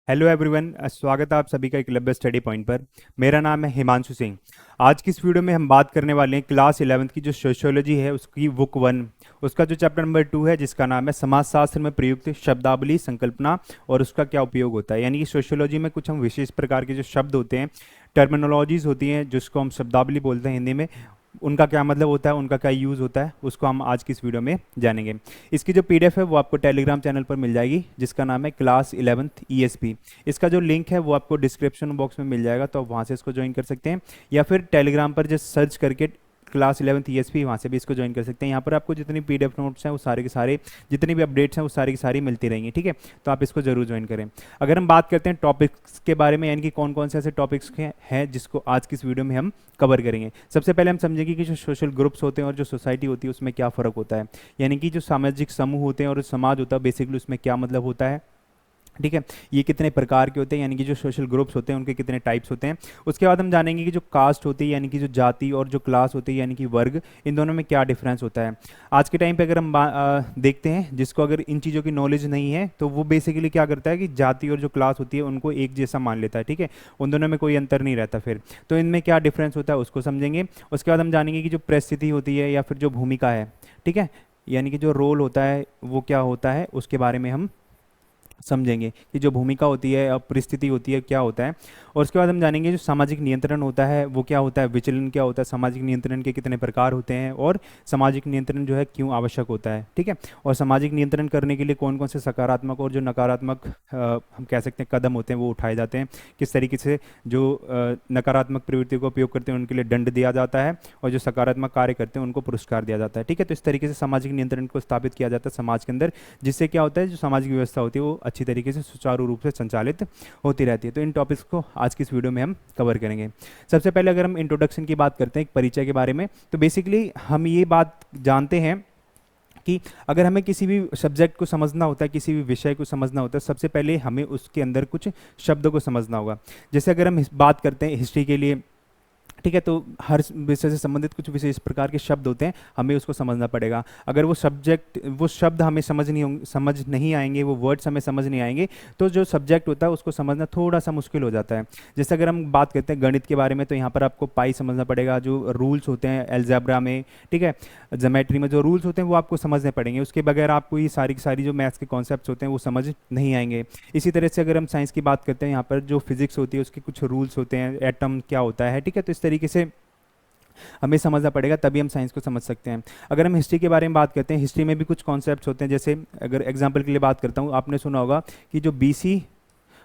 Hello everyone, स्वागत है आप सभी का एकलव्य स्टडी पॉइंट पर। मेरा नाम है हिमांशु सिंह। आज की इस वीडियो में हम बात करने वाले हैं क्लास 11th की जो सोशियोलॉजी है उसकी बुक 1, उसका जो चैप्टर नंबर 2 है जिसका नाम है समाजशास्त्र में प्रयुक्त शब्दावली संकल्पना और उसका क्या उपयोग होता है। यानी कि सोशियोलॉजी में कुछ हम विशेष प्रकार के जो शब्द होते हैं, टर्मिनोलॉजीज होती हैं जिसको हम शब्दावली बोलते हैं हिंदी में, उनका क्या मतलब होता है, उनका क्या यूज़ होता है, उसको हम आज की इस वीडियो में जानेंगे। इसकी जो पीडीएफ है वो आपको टेलीग्राम चैनल पर मिल जाएगी जिसका नाम है क्लास 11th ईएसपी। इसका जो लिंक है वो आपको डिस्क्रिप्शन बॉक्स में मिल जाएगा, तो आप वहाँ से इसको ज्वाइन कर सकते हैं, या फिर टेलीग्राम पर जस्ट सर्च करके क्लास 11th ईएसपी वहाँ से भी इसको ज्वाइन कर सकते हैं। यहाँ पर आपको जितनी पीडीएफ नोट्स हैं वो सारे के सारे, जितनी भी अपडेट्स हैं वो सारी की सारी मिलती रहेंगी। ठीक है, तो आप इसको जरूर ज्वाइन करें। अगर हम बात करते हैं टॉपिक्स के बारे में, यानी कि कौन कौन से ऐसे टॉपिक्स हैं जिसको आज की इस वीडियो में हम कवर करेंगे। सबसे पहले हम समझेंगे कि जो सोशल ग्रुप्स होते हैं और जो सोसाइटी होती है उसमें क्या फ़र्क होता है, यानी कि जो सामाजिक समूह होते हैं और समाज होता है बेसिकली उसमें क्या मतलब होता है। ठीक है, ये कितने प्रकार के होते हैं, यानी कि जो सोशल ग्रुप्स होते हैं उनके कितने टाइप्स होते हैं। उसके बाद हम जानेंगे कि जो कास्ट होती है यानी कि जो जाति, और जो क्लास होती है यानी कि वर्ग, इन दोनों में क्या डिफरेंस होता है। आज के टाइम पे अगर हम देखते हैं जिसको अगर इन चीज़ों की नॉलेज नहीं है तो वो बेसिकली क्या करता है कि जाति और जो क्लास होती है उनको एक जैसा मान लेता है। ठीक है, उन दोनों में कोई अंतर नहीं रहता। फिर तो इनमें क्या डिफरेंस होता है उसको समझेंगे। उसके बाद हम जानेंगे कि जो परिस्थिति होती है या फिर जो भूमिका है, ठीक है, यानी कि जो रोल होता है वो क्या होता है, उसके बारे में हम समझेंगे कि जो भूमिका होती है और परिस्थिति होती है क्या होता है। और उसके बाद हम जानेंगे जो सामाजिक नियंत्रण होता है वो क्या होता है, विचलन क्या होता है, सामाजिक नियंत्रण के कितने प्रकार होते हैं, और सामाजिक नियंत्रण जो है क्यों आवश्यक होता है। ठीक है, और सामाजिक नियंत्रण करने के लिए कौन कौन से सकारात्मक और जो नकारात्मक हम कह सकते हैं कदम होते हैं वो उठाए जाते हैं, किस तरीके से जो नकारात्मक प्रवृत्ति का उपयोग करते हैं उनके लिए दंड दिया जाता है, और जो सकारात्मक कार्य करते हैं उनको पुरस्कार दिया जाता है। ठीक है, तो इस तरीके से सामाजिक नियंत्रण को स्थापित किया जाता है समाज के अंदर, जिससे क्या होता है जो सामाजिक व्यवस्था होती है वो अच्छी तरीके से सुचारू रूप से संचालित होती रहती है। तो इन टॉपिक्स को आज की इस वीडियो में हम कवर करेंगे। सबसे पहले अगर हम इंट्रोडक्शन की बात करते हैं, एक परिचय के बारे में, तो बेसिकली हम ये बात जानते हैं कि अगर हमें किसी भी सब्जेक्ट को समझना होता है, किसी भी विषय को समझना होता है, सबसे पहले हमें उसके अंदर कुछ शब्दों को समझना होगा। जैसे अगर हम बात करते हैं हिस्ट्री के लिए, ठीक है, तो हर विषय से संबंधित कुछ विशेष प्रकार के शब्द होते हैं, हमें उसको समझना पड़ेगा। अगर वो शब्द हमें समझ नहीं आएंगे, वो वर्ड्स हमें समझ नहीं आएंगे, तो जो सब्जेक्ट होता है उसको समझना थोड़ा सा मुश्किल हो जाता है। जैसे अगर हम बात करते हैं गणित के बारे में, तो यहाँ पर आपको पाई समझना पड़ेगा, जो रूल्स होते हैं एल्जेब्रा में, ठीक है, ज्योमेट्री में जो रूल्स होते हैं वो आपको समझने पड़ेंगे। उसके बगैर आपको ये सारी की सारी जो मैथ्स के कॉन्सेप्ट्स होते हैं वो समझ नहीं आएंगे। इसी तरह से अगर हम साइंस की बात करते हैं, यहाँ पर जो फिजिक्स होती है उसके कुछ रूल्स होते हैं, एटम क्या होता है, ठीक है, तो इस तरीके से हमें समझना पड़ेगा, तभी हम साइंस को समझ सकते हैं। अगर हम हिस्ट्री के बारे में बात करते हैं, हिस्ट्री में भी कुछ कॉन्सेप्ट्स होते हैं। जैसे अगर एग्जांपल के लिए बात करता हूँ, आपने सुना होगा कि जो बीसी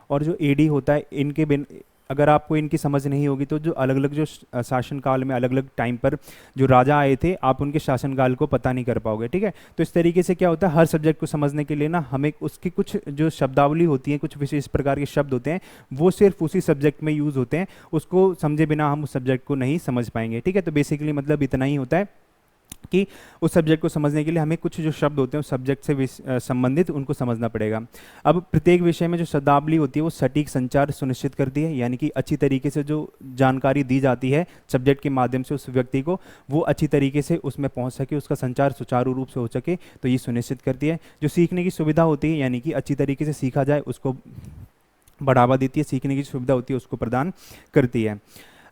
और जो एडी होता है, इनके बिन अगर आपको इनकी समझ नहीं होगी तो जो अलग अलग जो शासनकाल में अलग अलग टाइम पर जो राजा आए थे, आप उनके शासनकाल को पता नहीं कर पाओगे। ठीक है, तो इस तरीके से क्या होता है, हर सब्जेक्ट को समझने के लिए ना हमें उसकी कुछ जो शब्दावली होती है, कुछ विशेष प्रकार के शब्द होते हैं, वो सिर्फ उसी सब्जेक्ट में यूज़ होते हैं, उसको समझे बिना हम उस सब्जेक्ट को नहीं समझ पाएंगे। ठीक है, तो बेसिकली मतलब इतना ही होता है कि उस सब्जेक्ट को समझने के लिए हमें कुछ जो शब्द होते हैं उस सब्जेक्ट से संबंधित उनको समझना पड़ेगा। अब प्रत्येक विषय में जो शब्दावली होती है वो सटीक संचार सुनिश्चित करती है, यानी कि अच्छी तरीके से जो जानकारी दी जाती है सब्जेक्ट के माध्यम से उस व्यक्ति को, वो अच्छी तरीके से उसमें पहुंच सके, उसका संचार सुचारू रूप से हो सके, तो ये सुनिश्चित करती है। जो सीखने की सुविधा होती है, यानी कि अच्छी तरीके से सीखा जाए उसको बढ़ावा देती है, सीखने की सुविधा होती है उसको प्रदान करती है।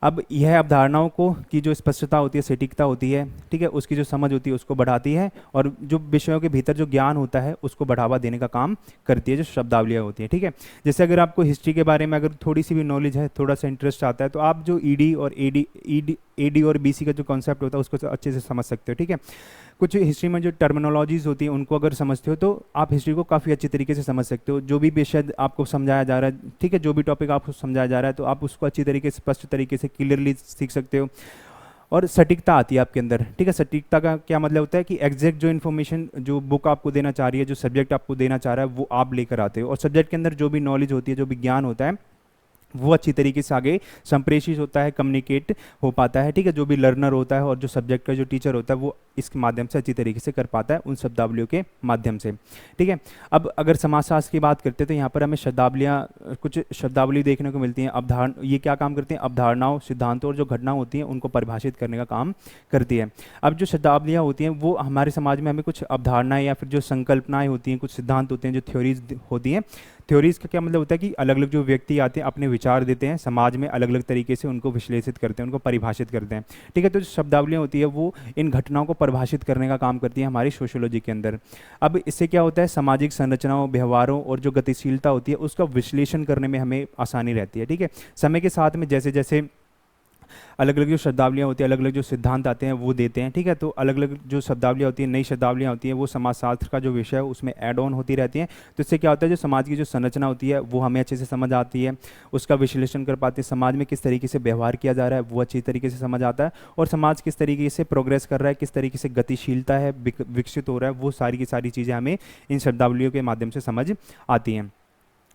अब यह अवधारणाओं को की जो स्पष्टता होती है, सटीकता होती है, ठीक है, उसकी जो समझ होती है उसको बढ़ाती है, और जो विषयों के भीतर जो ज्ञान होता है उसको बढ़ावा देने का काम करती है जो शब्दावलियाँ होती हैं। ठीक है, जैसे अगर आपको हिस्ट्री के बारे में अगर थोड़ी सी भी नॉलेज है, थोड़ा सा इंटरेस्ट आता है, तो आप जो ईडी और बीसी का जो कॉन्सेप्ट होता है उसको अच्छे से समझ सकते हो। ठीक है, कुछ हिस्ट्री में जो टर्मिनोलॉजीज होती हैं उनको अगर समझते हो तो आप हिस्ट्री को काफ़ी अच्छी तरीके से समझ सकते हो। जो भी विषय आपको समझाया जा रहा है, ठीक है, जो भी टॉपिक आपको समझाया जा रहा है, तो आप उसको अच्छी तरीके से, स्पष्ट तरीके से, क्लियरली सीख सकते हो। और सटीकता आती है आपके अंदर। ठीक है, सटीकता का क्या मतलब होता है कि एग्जैक्ट जो इन्फॉर्मेशन जो बुक आपको देना चाह रही है, जो सब्जेक्ट आपको देना चाह रहा है, वो आप लेकर आते हो, और सब्जेक्ट के अंदर जो भी नॉलेज होती है, जो भी ज्ञान होता है, वो अच्छी तरीके से आगे संप्रेषित होता है, कम्युनिकेट हो पाता है। ठीक है, जो भी लर्नर होता है और जो सब्जेक्ट का जो टीचर होता है वो इसके माध्यम से अच्छी तरीके से कर पाता है, उन शब्दावलियों के माध्यम से। ठीक है, अब अगर समाजशास्त्र की बात करते हैं तो यहाँ पर हमें कुछ शब्दावली देखने को मिलती हैं। ये क्या काम करती हैं, अवधारणाओं, सिद्धांतों और जो घटनाएं होती हैं उनको परिभाषित करने का काम करती है। अब जो शब्दावलियाँ होती हैं वो हमारे समाज में हमें कुछ अवधारणाएं या फिर जो संकल्पनाएं होती हैं, कुछ सिद्धांत होते हैं, जो थ्योरीज होती हैं, थ्योरीज का क्या मतलब होता है कि अलग अलग जो व्यक्ति आते हैं अपने विचार देते हैं, समाज में अलग अलग तरीके से उनको विश्लेषित करते हैं, उनको परिभाषित करते हैं। ठीक है, तो जो शब्दावलियाँ होती है वो इन घटनाओं को परिभाषित करने का काम करती है हमारी सोशियोलॉजी के अंदर। अब इससे क्या होता है, सामाजिक संरचनाओं, व्यवहारों और जो गतिशीलता होती है उसका विश्लेषण करने में हमें आसानी रहती है। ठीक है, समय के साथ में जैसे जैसे अलग अलग जो शब्दावलियाँ होती हैं, अलग अलग जो सिद्धांत आते हैं वो देते हैं। ठीक है, तो अलग अलग जो शब्दावलियाँ होती हैं, नई शब्दावलियाँ होती हैं, वो समाजशास्त्र का जो विषय है उसमें ऐड ऑन होती रहती हैं। तो इससे क्या होता है, जो समाज की जो संरचना होती है वो हमें अच्छे से समझ आती है, उसका विश्लेषण कर पाते हैं, समाज में किस तरीके से व्यवहार किया जा रहा है वो अच्छी तरीके से समझ आता है, और समाज किस तरीके से प्रोग्रेस कर रहा है, किस तरीके से गतिशीलता है, विकसित हो रहा है, वो सारी की सारी चीज़ें हमें इन शब्दावलियों के माध्यम से समझ आती हैं।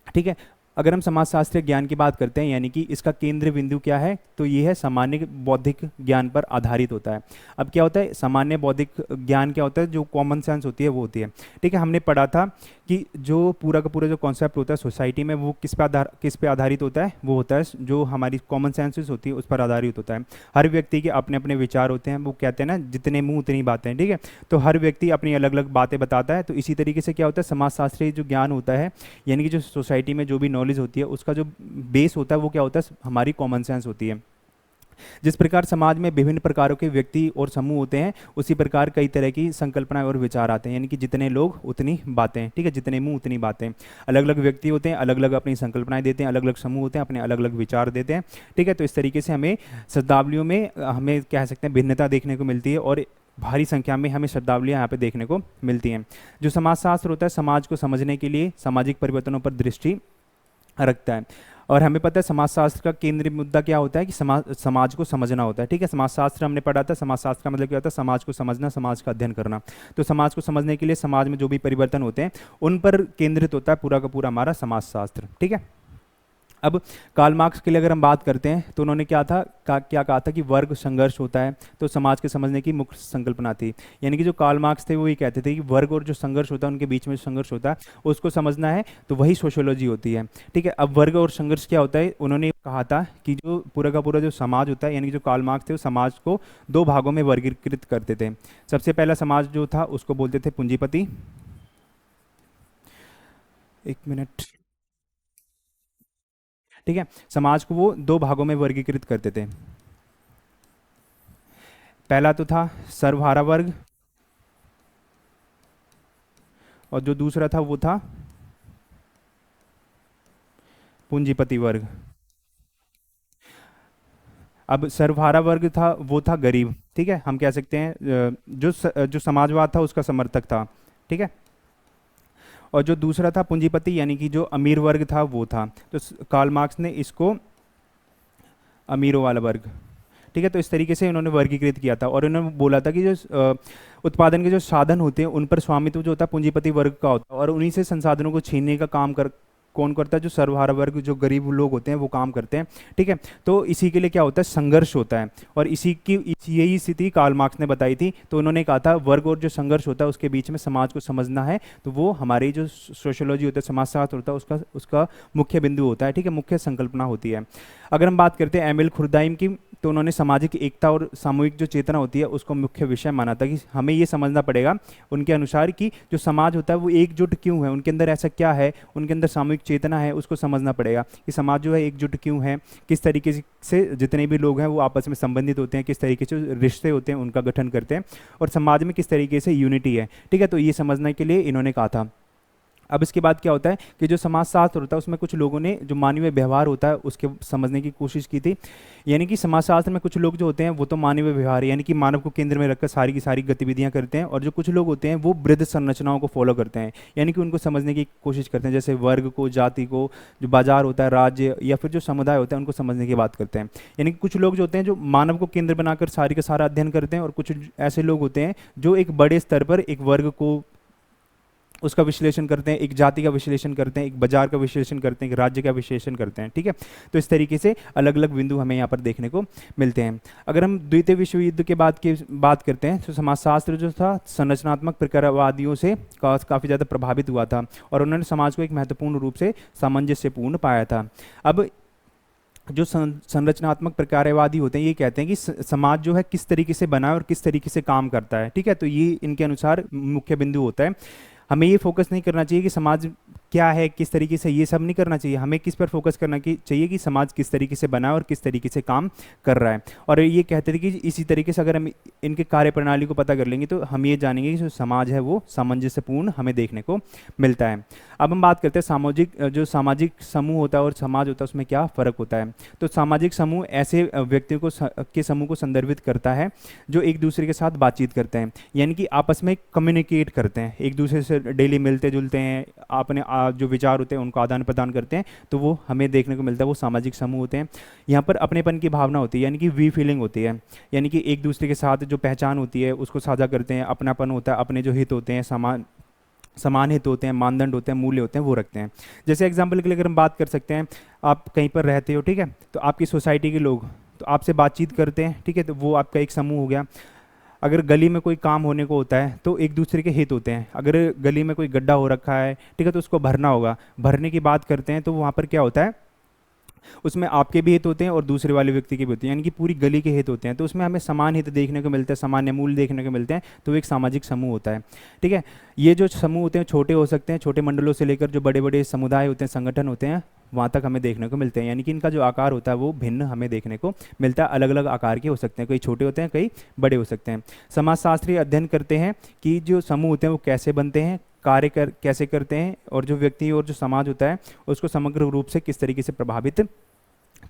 ठीक है, अगर हम समाजशास्त्रीय ज्ञान की बात करते हैं, यानी कि इसका केंद्र बिंदु क्या है, तो ये है सामान्य बौद्धिक ज्ञान पर आधारित होता है। अब क्या होता है, सामान्य बौद्धिक ज्ञान क्या होता है, जो कॉमन सेंस होती है वो होती है। ठीक है, हमने पढ़ा था कि जो पूरा का पूरा जो कॉन्सेप्ट होता है सोसाइटी में वो किस पे आधारित होता है, वो होता है जो हमारी कॉमन सेंसेस होती है उस पर आधारित होता है। हर व्यक्ति के अपने अपने विचार होते हैं, वो कहते हैं ना जितने मुंह उतनी बातें। ठीक है, तो हर व्यक्ति अपनी अलग अलग बातें बताता है। तो इसी तरीके से क्या होता है, समाजशास्त्रीय जो ज्ञान होता है, यानी कि जो सोसाइटी में जो भी नॉलेज होती है उसका जो बेस होता है वो क्या होता है, हमारी कॉमन सेंस होती है। जिस प्रकार समाज में विभिन्न प्रकारों के व्यक्ति और समूह होते हैं, उसी प्रकार कई तरह की संकल्पनाएं और विचार आते हैं, यानी कि जितने लोग उतनी बातें। ठीक है, जितने मुंह उतनी बातें। अलग अलग व्यक्ति होते हैं, अलग अलग अपनी संकल्पनाएं देते हैं, अलग अलग समूह होते हैं, अपने अलग अलग विचार देते हैं। ठीक है, तो इस तरीके से हमें शब्दावलियों में हमें कह सकते हैं भिन्नता देखने को मिलती है, और भारी संख्या में हमें शब्दावलियाँ यहाँ पे देखने को मिलती हैं। जो समाजशास्त्र होता है समाज को समझने के लिए सामाजिक परिवर्तनों पर दृष्टि रखता है, और हमें पता है समाजशास्त्र का केंद्रीय मुद्दा क्या होता है कि समाज को समझना होता है। ठीक है, समाजशास्त्र हमने पढ़ा था, समाजशास्त्र का मतलब क्या होता है, समाज को समझना, समाज का अध्ययन करना। तो समाज को समझने के लिए समाज में जो भी परिवर्तन होते हैं उन पर केंद्रित होता है पूरा का पूरा हमारा समाजशास्त्र। ठीक है, अब कार्ल मार्क्स के लिए अगर हम बात करते हैं तो उन्होंने क्या कहा था कि वर्ग संघर्ष होता है तो समाज के समझने की मुख्य संकल्पना थी। यानी कि जो कार्ल मार्क्स थे वो ये कहते थे कि वर्ग और जो संघर्ष होता है उनके बीच में जो संघर्ष होता है उसको समझना है, तो वही सोशियोलॉजी होती है। ठीक है, अब वर्ग और संघर्ष क्या होता है, उन्होंने कहा था कि जो पूरा का पूरा जो समाज होता है, यानी कि जो कार्ल मार्क्स थे वो समाज को दो भागों में वर्गीकृत करते थे। सबसे पहला समाज जो था उसको बोलते थे पूंजीपति। एक मिनट। ठीक है, समाज को वो दो भागों में वर्गीकृत करते थे। पहला तो था सर्वहारा वर्ग, और जो दूसरा था वो था पूंजीपति वर्ग। अब सर्वहारा वर्ग था वो था गरीब। ठीक है, हम कह सकते हैं जो समाजवाद था उसका समर्थक था। ठीक है, और जो दूसरा था पूंजीपति यानी कि जो अमीर वर्ग था वो था। तो कार्ल मार्क्स ने इसको अमीरों वाला वर्ग। ठीक है, तो इस तरीके से इन्होंने वर्गीकृत किया था, और इन्होंने बोला था कि जो उत्पादन के जो साधन होते हैं उन पर स्वामित्व जो होता है पूंजीपति वर्ग का होता है, और उन्हीं से संसाधनों को छीनने का काम कौन करता है, जो सर्वहारा वर्ग जो गरीब लोग होते हैं वो काम करते हैं। ठीक है, तो इसी के लिए क्या होता है, संघर्ष होता है, और यही स्थिति कार्ल मार्क्स ने बताई थी। तो उन्होंने कहा था वर्ग और जो संघर्ष होता है उसके बीच में समाज को समझना है, तो वो हमारी जो सोशियोलॉजी होता है, समाजशास्त्र होता है, उसका मुख्य बिंदु होता है। ठीक है, मुख्य संकल्पना होती है। अगर हम बात करते हैं एमिल खुर्दाइम की, तो उन्होंने सामाजिक एकता और सामूहिक जो चेतना होती है उसको मुख्य विषय माना था कि हमें ये समझना पड़ेगा उनके अनुसार कि जो समाज होता है वो एकजुट क्यों है, उनके अंदर ऐसा क्या है, उनके अंदर सामूहिक चेतना है, उसको समझना पड़ेगा कि समाज जो है एकजुट क्यों है, किस तरीके से जितने भी लोग हैं वो आपस में संबंधित होते हैं, किस तरीके से रिश्ते होते हैं उनका गठन करते हैं, और समाज में किस तरीके से यूनिटी है। ठीक है, तो ये समझने के लिए इन्होंने कहा था। अब इसके बाद क्या होता है कि जो समाजशास्त्र होता है उसमें कुछ लोगों ने जो मानवीय व्यवहार होता है उसके समझने की कोशिश की थी। यानी कि समाजशास्त्र में कुछ लोग जो होते हैं वो तो मानवीय व्यवहार यानी कि मानव को केंद्र में रखकर सारी की सारी गतिविधियां करते हैं, और जो कुछ लोग होते हैं वो वृद्ध संरचनाओं को फॉलो करते हैं, यानी कि उनको समझने की कोशिश करते हैं, जैसे वर्ग को, जाति को, जो बाजार होता है, राज्य या फिर जो समुदाय होता है उनको समझने की बात करते हैं। यानी कि कुछ लोग जो होते हैं जो मानव को केंद्र बनाकर सारी का सारा अध्ययन करते हैं, और कुछ ऐसे लोग होते हैं जो एक बड़े स्तर पर एक वर्ग को उसका विश्लेषण करते हैं, एक जाति का विश्लेषण करते हैं, एक बाजार का विश्लेषण करते हैं, एक राज्य का विश्लेषण करते हैं। ठीक है, तो इस तरीके से अलग अलग बिंदु हमें यहाँ पर देखने को मिलते हैं। अगर हम द्वितीय विश्व युद्ध के बाद की बात करते हैं तो समाजशास्त्र जो था संरचनात्मक प्रकारवादियों से काफ़ी ज़्यादा प्रभावित हुआ था, और उन्होंने समाज को एक महत्वपूर्ण रूप से सामंजस्यपूर्ण पाया था। अब जो संरचनात्मक प्रकारवादी होते हैं ये कहते हैं कि समाज जो है किस तरीके से बना है और किस तरीके से काम करता है। ठीक है, तो ये इनके अनुसार मुख्य बिंदु होता है। हमें ये फोकस नहीं करना चाहिए कि समाज क्या है, किस तरीके से, ये सब नहीं करना चाहिए। हमें किस पर फोकस करना चाहिए कि समाज किस तरीके से बना है और किस तरीके से काम कर रहा है। और ये कहते थे कि इसी तरीके से अगर हम इनके कार्य प्रणाली को पता कर लेंगे तो हम ये जानेंगे कि जो समाज है वो सामंजस्यपूर्ण हमें देखने को मिलता है। अब हम बात करते हैं जो सामाजिक समूह होता है और समाज होता है उसमें क्या फ़र्क होता है। तो सामाजिक समूह ऐसे व्यक्तियों के समूह को संदर्भित करता है जो एक दूसरे के साथ बातचीत करते हैं, यानी कि आपस में कम्युनिकेट करते हैं, एक दूसरे से डेली मिलते जुलते हैं, अपने जो विचार होते हैं उनको आदान प्रदान करते हैं, तो वो हमें देखने को मिलता है, वो सामाजिक समूह होते हैं। यहाँ पर अपनेपन की भावना होती है, यानी कि वी फीलिंग होती है, यानी कि एक दूसरे के साथ जो पहचान होती है उसको साझा करते हैं, अपनापन होता है, अपने जो हित होते हैं, समान हित होते हैं, मानदंड होते हैं, मूल्य होते हैं, वो रखते हैं। जैसे एग्जाम्पल के लिए अगर हम बात कर सकते हैं, आप कहीं पर रहते हो, ठीक है, तो आपकी सोसाइटी के लोग तो आपसे बातचीत करते हैं, ठीक है, तो वो आपका एक समूह हो गया। अगर गली में कोई काम होने को होता है तो एक दूसरे के हित होते हैं, अगर गली में कोई गड्ढा हो रखा है, ठीक है, तो उसको भरना होगा, भरने की बात करते हैं, तो वहाँ पर क्या होता है, उसमें आपके भी हित होते हैं और दूसरे वाले व्यक्ति के भी होते हैं, यानी कि पूरी गली के हित होते हैं, तो उसमें हमें समान हित देखने को मिलते हैं, सामान्य मूल्य देखने को मिलते हैं, तो एक सामाजिक समूह होता है। ठीक है, ये जो समूह होते हैं छोटे हो सकते हैं, छोटे मंडलों से लेकर जो बड़े बड़े समुदाय होते हैं, संगठन होते हैं, वहाँ तक हमें देखने को मिलते हैं, यानी कि इनका जो आकार होता है वो भिन्न हमें देखने को मिलता है, अलग अलग आकार के हो सकते हैं, कई छोटे होते हैं, कई बड़े हो सकते हैं। समाजशास्त्री अध्ययन करते हैं कि जो समूह होते हैं वो कैसे बनते हैं, कैसे करते हैं, और जो व्यक्ति और जो समाज होता है उसको समग्र रूप से किस तरीके से प्रभावित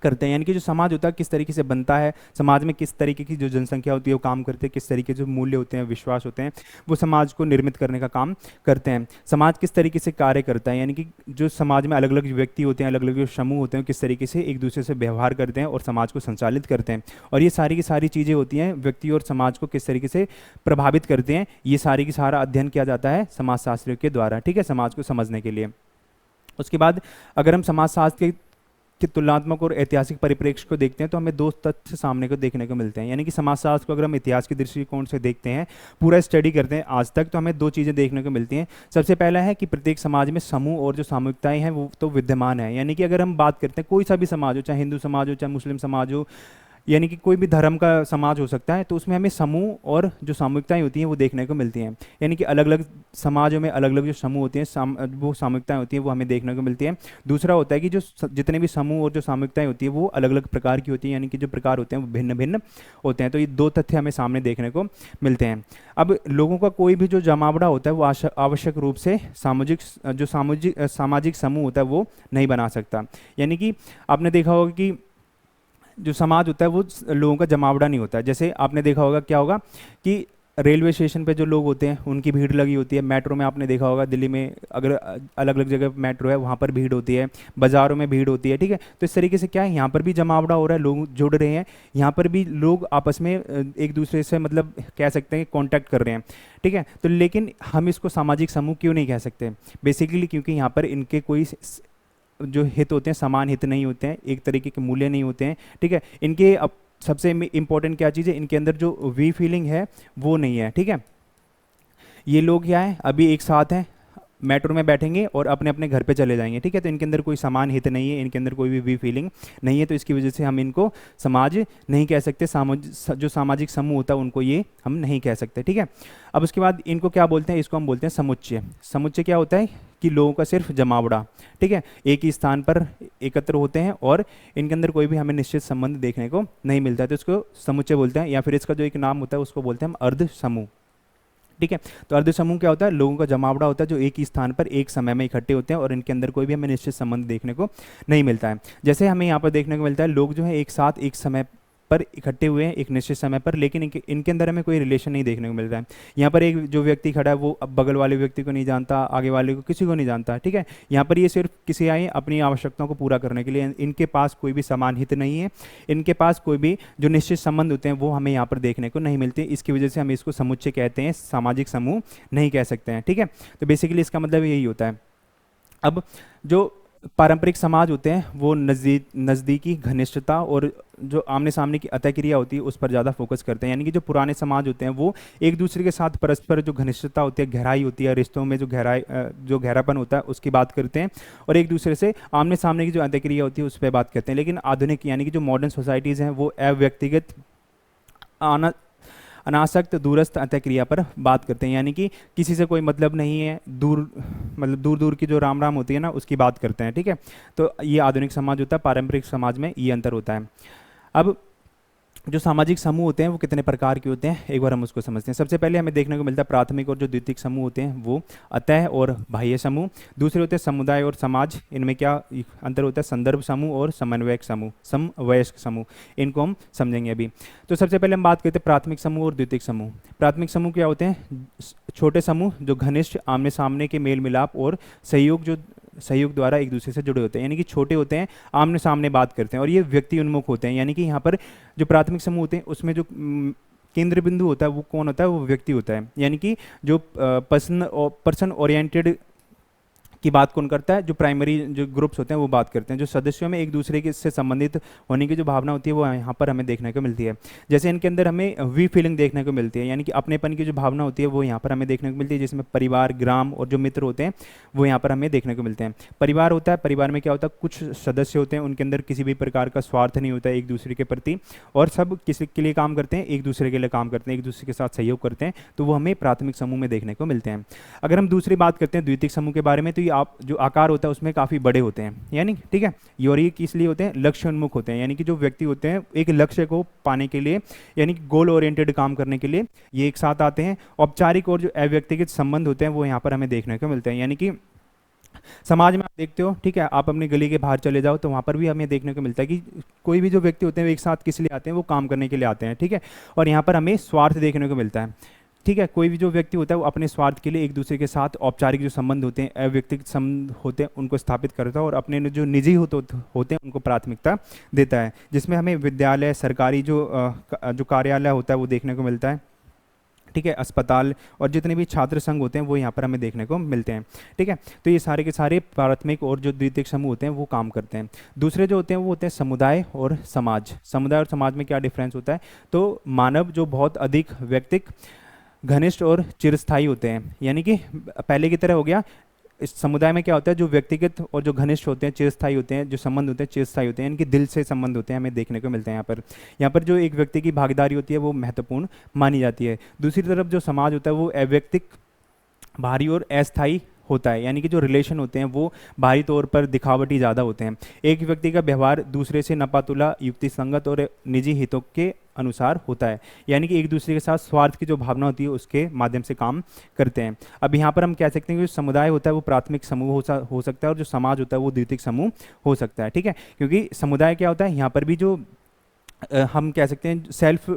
करते हैं, यानी कि जो समाज होता है किस तरीके से बनता है, समाज में किस तरीके की जो जनसंख्या होती है वो काम करते हैं, किस तरीके जो मूल्य होते हैं, विश्वास होते हैं, वो समाज को निर्मित करने का काम करते हैं। समाज किस तरीके से कार्य करता है, यानी कि जो समाज में अलग अलग व्यक्ति होते हैं, अलग अलग जो समूह होते हैं, किस तरीके से एक दूसरे से व्यवहार करते हैं और समाज को संचालित करते हैं, और ये सारी की सारी चीज़ें होती हैं व्यक्ति और समाज को किस तरीके से प्रभावित करते हैं, ये सारी की सारा अध्ययन किया जाता है समाजशास्त्रियों के द्वारा, ठीक है, समाज को समझने के लिए। उसके बाद अगर हम समाजशास्त्र के तुलनात्मक और ऐतिहासिक परिप्रेक्ष्य को देखते हैं तो हमें दो तथ्य सामने को देखने को मिलते हैं, यानी कि समाजशास्त्र को अगर हम इतिहास के दृष्टिकोण से देखते हैं, पूरा स्टडी करते हैं आज तक, तो हमें दो चीज़ें देखने को मिलती हैं। सबसे पहला है कि प्रत्येक समाज में समूह और जो सामूहिकताएं हैं वो तो विद्यमान है, यानी कि अगर हम बात करते हैं कोई सा भी समाज हो, चाहे हिंदू समाज हो, चाहे मुस्लिम समाज हो, यानी कि कोई भी धर्म का समाज हो सकता है, तो उसमें हमें समूह और जो सामूहिकताएं होती हैं वो देखने को मिलती हैं, यानी कि अलग अलग समाजों में अलग अलग जो समूह होते हैं, वो सामूहिकताएं होती हैं वो हमें देखने को मिलती हैं। दूसरा होता है कि जो जितने भी समूह और जो सामूहिकताएं होती है वो अलग अलग प्रकार की होती हैं, यानी कि जो प्रकार होते हैं वो भिन्न भिन्न होते हैं। तो ये दो तथ्य हमें सामने देखने को मिलते हैं। अब लोगों का कोई भी जो जमावड़ा होता है वो आवश्यक रूप से सामाजिक समूह होता है वो नहीं बना सकता, यानी कि आपने देखा होगा कि जो समाज होता है वो लोगों का जमावड़ा नहीं होता है। जैसे आपने देखा होगा क्या होगा कि रेलवे स्टेशन पे जो लोग होते हैं उनकी भीड़ लगी होती है, मेट्रो में आपने देखा होगा, दिल्ली में अगर अलग अलग जगह मेट्रो है वहाँ पर भीड़ होती है, बाज़ारों में भीड़ होती है, ठीक है। तो इस तरीके से क्या है, यहाँ पर भी जमावड़ा हो रहा है, लोग जुड़ रहे हैं, यहाँ पर भी लोग आपस में एक दूसरे से मतलब कह सकते हैं कॉन्टैक्ट कर रहे हैं, ठीक है। तो लेकिन हम इसको सामाजिक समूह क्यों नहीं कह सकते, बेसिकली क्योंकि यहाँ पर इनके कोई जो हित होते हैं समान हित नहीं होते हैं, एक तरीके के मूल्य नहीं होते हैं, ठीक है। इनके अब सबसे इम्पोर्टेंट क्या चीज़ है, इनके अंदर जो वी फीलिंग है वो नहीं है, ठीक है। ये लोग क्या है अभी एक साथ हैं, मेट्रो में बैठेंगे और अपने अपने घर पे चले जाएंगे, ठीक है। तो इनके अंदर कोई समान हित नहीं है, इनके अंदर कोई भी फीलिंग नहीं है, तो इसकी वजह से हम इनको समाज नहीं कह सकते, जो सामाजिक समूह होता है उनको ये हम नहीं कह सकते, ठीक है। अब उसके बाद इनको क्या बोलते हैं, इसको हम बोलते हैं समुच्चय। समुच्चय क्या होता है कि लोगों का सिर्फ जमावड़ा, ठीक है, एक ही स्थान पर एकत्र होते हैं और इनके अंदर कोई भी हमें निश्चित संबंध देखने को नहीं मिलता है, तो इसको समुच्चय बोलते हैं, या फिर इसका जो एक नाम होता है उसको बोलते हैं हम अर्ध समूह, ठीक है। तो अर्ध समूह क्या होता है, लोगों का जमावड़ा होता है जो एक ही स्थान पर एक समय में इकट्ठे होते हैं और इनके अंदर कोई भी हमें निश्चित संबंध देखने को नहीं मिलता है। जैसे हमें यहाँ पर देखने को मिलता है लोग जो है एक साथ एक समय पर इकट्ठे हुए हैं एक निश्चित समय पर, लेकिन इनके अंदर हमें कोई रिलेशन नहीं देखने को मिल रहा है। यहाँ पर एक जो व्यक्ति खड़ा है वो अब बगल वाले व्यक्ति को नहीं जानता, आगे वाले को किसी को नहीं जानता, ठीक है। यहाँ पर ये सिर्फ किसी आए अपनी आवश्यकताओं को पूरा करने के लिए, इनके पास कोई भी समान हित नहीं है, इनके पास कोई भी जो निश्चित संबंध होते हैं वो हमें यहाँ पर देखने को नहीं मिलते। इसकी वजह से हम इसको समुच्चय कहते हैं, सामाजिक समूह नहीं कह सकते हैं, ठीक है। तो बेसिकली इसका मतलब यही होता है। अब जो पारंपरिक समाज होते हैं वो नज़दीकी घनिष्ठता और जो आमने सामने की अतःक्रिया होती है उस पर ज़्यादा फोकस करते हैं, यानी कि जो पुराने समाज होते हैं वो एक दूसरे के साथ परस्पर जो घनिष्ठता होती है, गहराई होती है, रिश्तों में जो गहरापन होता है उसकी बात करते हैं, और एक दूसरे से आमने सामने की जो अतःक्रिया होती है उस पर बात करते हैं। लेकिन आधुनिक यानी कि जो मॉडर्न सोसाइटीज़ हैं वो अव्यक्तिगत अनासक्त दूरस्थ अंतःक्रिया पर बात करते हैं, यानी कि किसी से कोई मतलब नहीं है, दूर मतलब दूर दूर की जो राम राम होती है ना उसकी बात करते हैं, ठीक है। तो ये आधुनिक समाज होता है, पारंपरिक समाज में ये अंतर होता है। अब जो सामाजिक समूह होते हैं वो कितने प्रकार के होते हैं, एक बार हम उसको समझते हैं। सबसे पहले हमें देखने को मिलता है प्राथमिक और जो द्वितीयक समूह होते हैं वो अतः और बाह्य समूह। दूसरे होते हैं समुदाय और समाज, इनमें क्या अंतर होता है, संदर्भ समूह और समन्वयक समूह, समवयस्क समूह, इनको हम समझेंगे अभी। तो सबसे पहले हम बात करते हैं प्राथमिक समूह और द्वितीयक समूह। प्राथमिक समूह क्या होते हैं, छोटे समूह जो घनिष्ठ आमने सामने के मेल मिलाप और सहयोग द्वारा एक दूसरे से जुड़े होते हैं, यानी कि छोटे होते हैं, आमने सामने बात करते हैं और ये व्यक्ति उन्मुख होते हैं। यानी कि यहाँ पर जो प्राथमिक समूह होते हैं उसमें जो केंद्र बिंदु होता है वो कौन होता है, वो व्यक्ति होता है। यानी कि जो पर्सन ओरिएंटेड की बात कौन करता है, जो प्राइमरी जो ग्रुप्स होते हैं वो बात करते हैं। जो सदस्यों में एक दूसरे के से संबंधित होने की जो भावना होती है वो यहाँ पर हमें देखने को मिलती है। जैसे इनके अंदर हमें वी फीलिंग देखने को मिलती है, यानी कि अपनेपन की जो भावना होती है वो यहाँ पर हमें देखने को मिलती है, जिसमें परिवार, ग्राम और जो मित्र होते हैं वो यहाँ पर हमें देखने को मिलते हैं। परिवार होता है, परिवार में क्या होता है, कुछ सदस्य होते हैं, उनके अंदर किसी भी प्रकार का स्वार्थ नहीं होता है एक दूसरे के प्रति, और सब किसी के लिए काम करते हैं, एक दूसरे के लिए काम करते हैं, एक दूसरे के साथ सहयोग करते हैं। तो वो हमें प्राथमिक समूह में देखने को मिलते हैं। अगर हम दूसरी बात करते हैं द्वितीयक समूह के बारे में, तो ये आप जो आकार होता है उसमें काफ़ी बड़े होते हैं, यानी ठीक है, और ये किस लिए होते हैं, लक्ष्य उन्मुख होते हैं। यानी कि जो व्यक्ति होते हैं एक लक्ष्य को पाने के लिए, यानी कि गोल ओरिएंटेड काम करने के लिए ये एक साथ आते हैं। औपचारिक और जो अव्यक्तिगत संबंध होते हैं वो यहाँ पर हमें देखने को मिलते हैं। यानी कि समाज में आप देखते हो, ठीक है, आप अपनी गली के बाहर चले जाओ तो वहाँ पर भी हमें देखने को मिलता है कि कोई भी जो व्यक्ति होते हैं वो एक साथ किस लिए आते हैं, वो काम करने के लिए आते हैं, ठीक है। और यहाँ पर हमें स्वार्थ देखने को मिलता है, ठीक है। कोई भी जो व्यक्ति होता है वो अपने स्वार्थ के लिए एक दूसरे के साथ औपचारिक जो संबंध होते हैं, अव्यक्तिगत संबंध होते हैं, उनको स्थापित करता है और अपने जो निजी होते हैं उनको प्राथमिकता देता है। जिसमें हमें विद्यालय, सरकारी जो कार्यालय होता है वो देखने को मिलता है, ठीक है, अस्पताल और जितने भी छात्र संघ होते हैं वो यहाँ पर हमें देखने को मिलते हैं, ठीक है। तो ये सारे के सारे प्राथमिक और जो द्वितीयक समूह होते हैं वो काम करते हैं। दूसरे जो होते हैं वो होते हैं समुदाय और समाज। समुदाय और समाज में क्या डिफरेंस होता है, तो मानव जो बहुत अधिक व्यक्तिक, घनिष्ठ और चिरस्थायी होते हैं। यानी कि पहले की तरह हो गया, इस समुदाय में क्या होता है, जो व्यक्तिगत और जो घनिष्ठ होते हैं, चिरस्थायी होते हैं, जो संबंध होते हैं चिरस्थायी होते हैं, इनके दिल से संबंध होते हैं, हमें देखने को मिलते हैं। यहाँ पर जो एक व्यक्ति की भागीदारी होती है वो महत्वपूर्ण मानी जाती है। दूसरी तरफ जो समाज होता है वो अव्यक्तिक, बाहरी और अस्थायी होता है। यानी कि जो रिलेशन होते हैं वो बाहरी तौर पर दिखावटी ज़्यादा होते हैं। एक व्यक्ति का व्यवहार दूसरे से नपातुला, युक्ति संगत और निजी हितों के अनुसार होता है। यानी कि एक दूसरे के साथ स्वार्थ की जो भावना होती है उसके माध्यम से काम करते हैं। अब यहाँ पर हम कह सकते हैं कि जो समुदाय होता है वो प्राथमिक समूह हो सकता है और जो समाज होता है वो द्वितीयक समूह हो सकता है, ठीक है। क्योंकि समुदाय क्या होता है, यहाँ पर भी जो हम कह सकते हैं सेल्फ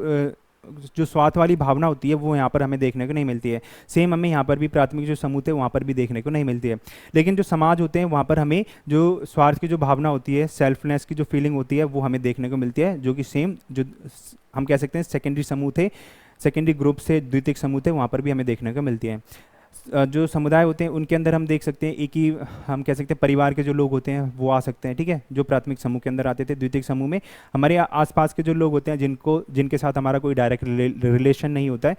जो स्वार्थ वाली भावना होती है वो यहाँ पर हमें देखने को नहीं मिलती है। सेम हमें यहाँ पर भी प्राथमिक जो समूह थे वहाँ पर भी देखने को नहीं मिलती है। लेकिन जो समाज होते हैं वहाँ पर हमें जो स्वार्थ की जो भावना होती है, सेल्फनेस की जो फीलिंग होती है वो हमें देखने को मिलती है, जो कि सेम जो हम कह सकते हैं सेकेंडरी समूह थे, सेकेंडरी ग्रुप से द्वितीयक समूह थे, वहाँ पर भी हमें देखने को मिलती है। जो समुदाय होते हैं उनके अंदर हम देख सकते हैं एक ही, हम कह सकते हैं परिवार के जो लोग होते हैं वो आ सकते हैं, ठीक है, जो प्राथमिक समूह के अंदर आते थे। द्वितीयक समूह में हमारे आसपास के जो लोग होते हैं जिनके साथ हमारा कोई डायरेक्ट रिलेशन नहीं होता है,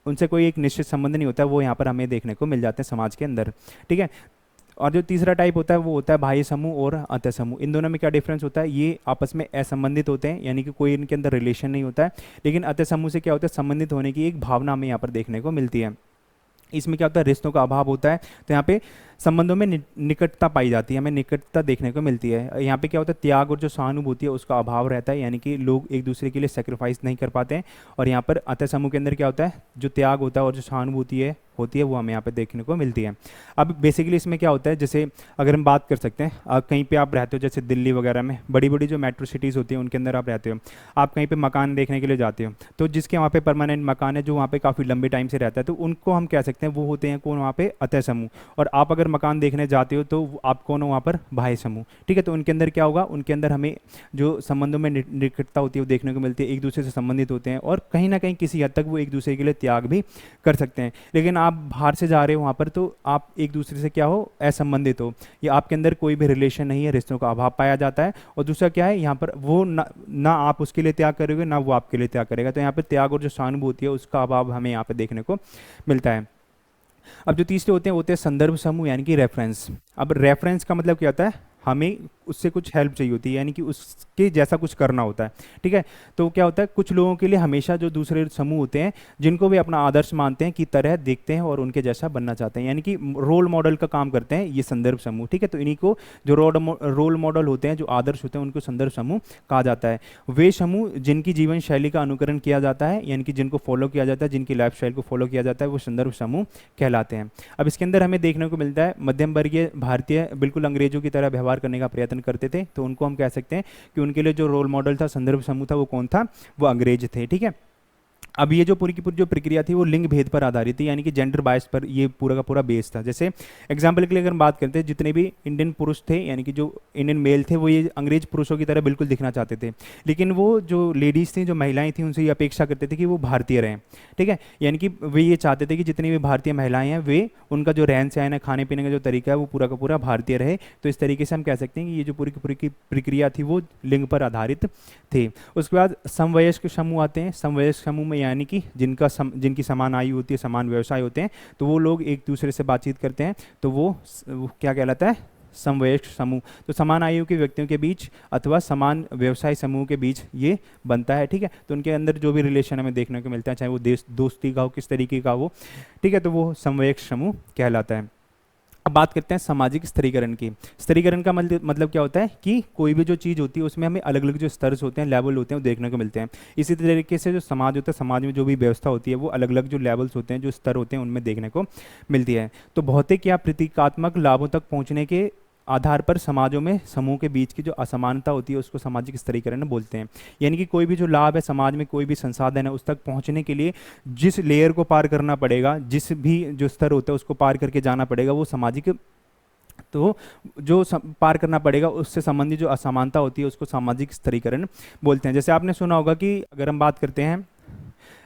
उनसे कोई एक निश्चित संबंध नहीं होता है, वो यहाँ पर हमें देखने को मिल जाते हैं समाज के अंदर, ठीक है। और जो तीसरा टाइप होता है वो होता है बाह्य समूह और अंतः समूह। इन दोनों में क्या डिफरेंस होता है, ये आपस में असंबंधित होते हैं, यानी कि कोई इनके अंदर रिलेशन नहीं होता है। लेकिन अंतः समूह से क्या होता है, संबंधित होने की एक भावना हमें यहाँ पर देखने को मिलती है। इसमें क्या होता है, रिश्तों का अभाव होता है, तो यहाँ पे संबंधों में निकटता पाई जाती है, हमें निकटता देखने को मिलती है। यहाँ पे क्या होता है, त्याग और जो सहानुभूति है उसका अभाव रहता है, यानी कि लोग एक दूसरे के लिए सेक्रीफाइस नहीं कर पाते हैं। और यहाँ पर अंतः समूह के अंदर क्या होता है, जो त्याग होता है और जो सहानुभूति होती है वो हमें यहाँ पे देखने को मिलती है। अब बेसिकली इसमें क्या होता है, जैसे अगर हम बात कर सकते हैं, कहीं पे आप रहते हो, जैसे दिल्ली वगैरह में बड़ी बड़ी जो मेट्रो सिटीज़ होती है उनके अंदर आप रहते हो, आप कहीं पे मकान देखने के लिए जाते हो, तो जिसके वहाँ पे परमानेंट मकान है, जो वहाँ पे काफ़ी लंबे टाइम से रहता है, तो उनको हम कह सकते हैं वो होते हैं कौन, वहाँ पे अंतः समूह। और आप अगर मकान देखने जाते हो तो आप कौन हो, वहाँ पर बाह्य समूह, ठीक है। तो उनके अंदर क्या होगा, उनके अंदर हमें जो संबंधों में निकटता होती है वो देखने को मिलती है, एक दूसरे से संबंधित होते हैं और कहीं ना कहीं किसी हद तक वो एक दूसरे के लिए त्याग भी कर सकते हैं। लेकिन आप बाहर से जा रहे हो वहाँ पर, तो आप एक दूसरे से क्या हो, असंबंधित हो, या आपके अंदर कोई भी रिलेशन नहीं है, रिश्तों का अभाव पाया जाता है। और दूसरा क्या है, यहाँ पर वो ना आप उसके लिए त्याग करोगे ना वो आपके लिए त्याग करेगा, तो यहाँ पर त्याग और जो सहानुभूति है उसका अभाव हमें यहाँ पर देखने को मिलता है। अब जो तीसरे होते हैं संदर्भ समूह, यानी कि रेफरेंस। अब रेफरेंस का मतलब क्या होता है, हमें उससे कुछ हेल्प चाहिए होती है, यानी कि उसके जैसा कुछ करना होता है। ठीक है, तो क्या होता है, कुछ लोगों के लिए हमेशा जो दूसरे समूह होते हैं जिनको वे अपना आदर्श मानते हैं की तरह देखते हैं और उनके जैसा बनना चाहते हैं, यानी कि रोल मॉडल का काम करते हैं ये संदर्भ समूह। ठीक है, तो इन्हीं को जो रोल मॉडल होते हैं, जो आदर्श होते हैं, उनको संदर्भ समूह कहा जाता है। वे समूह जिनकी जीवन शैली का अनुकरण किया जाता है, यानी कि जिनको फॉलो किया जाता है, जिनकी लाइफ स्टाइल को फॉलो किया जाता है, वो संदर्भ समूह कहलाते हैं। अब इसके अंदर हमें देखने को मिलता है मध्यम वर्गीय भारतीय बिल्कुल अंग्रेजों की तरह व्यवहार करने का प्रयत्न करते थे, तो उनको हम कह सकते हैं कि उनके लिए जो रोल मॉडल था, संदर्भ समूह था, वो कौन था, वो अंग्रेज थे। ठीक है, अब ये जो पूरी की पूरी जो प्रक्रिया थी वो लिंग भेद पर आधारित थी, यानी कि जेंडर बायस पर ये पूरा का पूरा बेस था। जैसे एग्जाम्पल के लिए अगर हम बात करते हैं, जितने भी इंडियन पुरुष थे, यानी कि जो इंडियन मेल थे, वो ये अंग्रेज पुरुषों की तरह बिल्कुल दिखना चाहते थे, लेकिन वो जो लेडीज़ थी, जो महिलाएं थी, उनसे ये अपेक्षा करते थे कि वो भारतीय रहें। ठीक है, यानी कि वे ये चाहते थे कि जितनी भी भारतीय महिलाएं हैं, वे उनका जो रहन सहन है, खाने पीने का जो तरीका है, वो पूरा का पूरा भारतीय रहे। तो इस तरीके से हम कह सकते हैं कि ये जो पूरी की पूरी की प्रक्रिया थी वो लिंग पर आधारित थी। उसके बाद समवयस्क समूह आते हैं। समवयस्क समूह में यानी कि जिनकी समान आयु होती है, समान व्यवसाय होते हैं, तो वो लोग एक दूसरे से बातचीत करते हैं, तो वो क्या कहलाता है, समवयस्क समूह। तो समान आयु के व्यक्तियों के बीच अथवा समान व्यवसाय समूह के बीच ये बनता है। ठीक है, तो उनके अंदर जो भी रिलेशन हमें देखने को मिलता है, चाहे वो दोस्ती का हो, किस तरीके का हो, ठीक है, तो वो समवयस्क समूह कहलाता है। अब बात करते हैं सामाजिक स्तरीकरण की। स्तरीकरण का मतलब क्या होता है कि कोई भी जो चीज़ होती है उसमें हमें अलग अलग जो स्तर होते हैं, लेवल होते हैं, वो देखने को मिलते हैं। इसी तरीके से जो समाज होता है, समाज में जो भी व्यवस्था होती है, वो अलग अलग जो लेवल्स होते हैं, जो स्तर होते हैं, उनमें देखने को मिलती है। तो भौतिक या प्रतीकात्मक लाभों तक पहुँचने के आधार पर समाजों में समूह के बीच की जो असमानता होती है उसको सामाजिक स्तरीकरण बोलते हैं। यानी कि कोई भी जो लाभ है समाज में, कोई भी संसाधन है, उस तक पहुंचने के लिए जिस लेयर को पार करना पड़ेगा, जिस भी जो स्तर होता है उसको पार करके जाना पड़ेगा, वो सामाजिक, तो जो पार करना पड़ेगा उससे संबंधित जो असमानता होती है उसको सामाजिक स्तरीकरण बोलते हैं। जैसे आपने सुना होगा कि अगर हम बात करते हैं,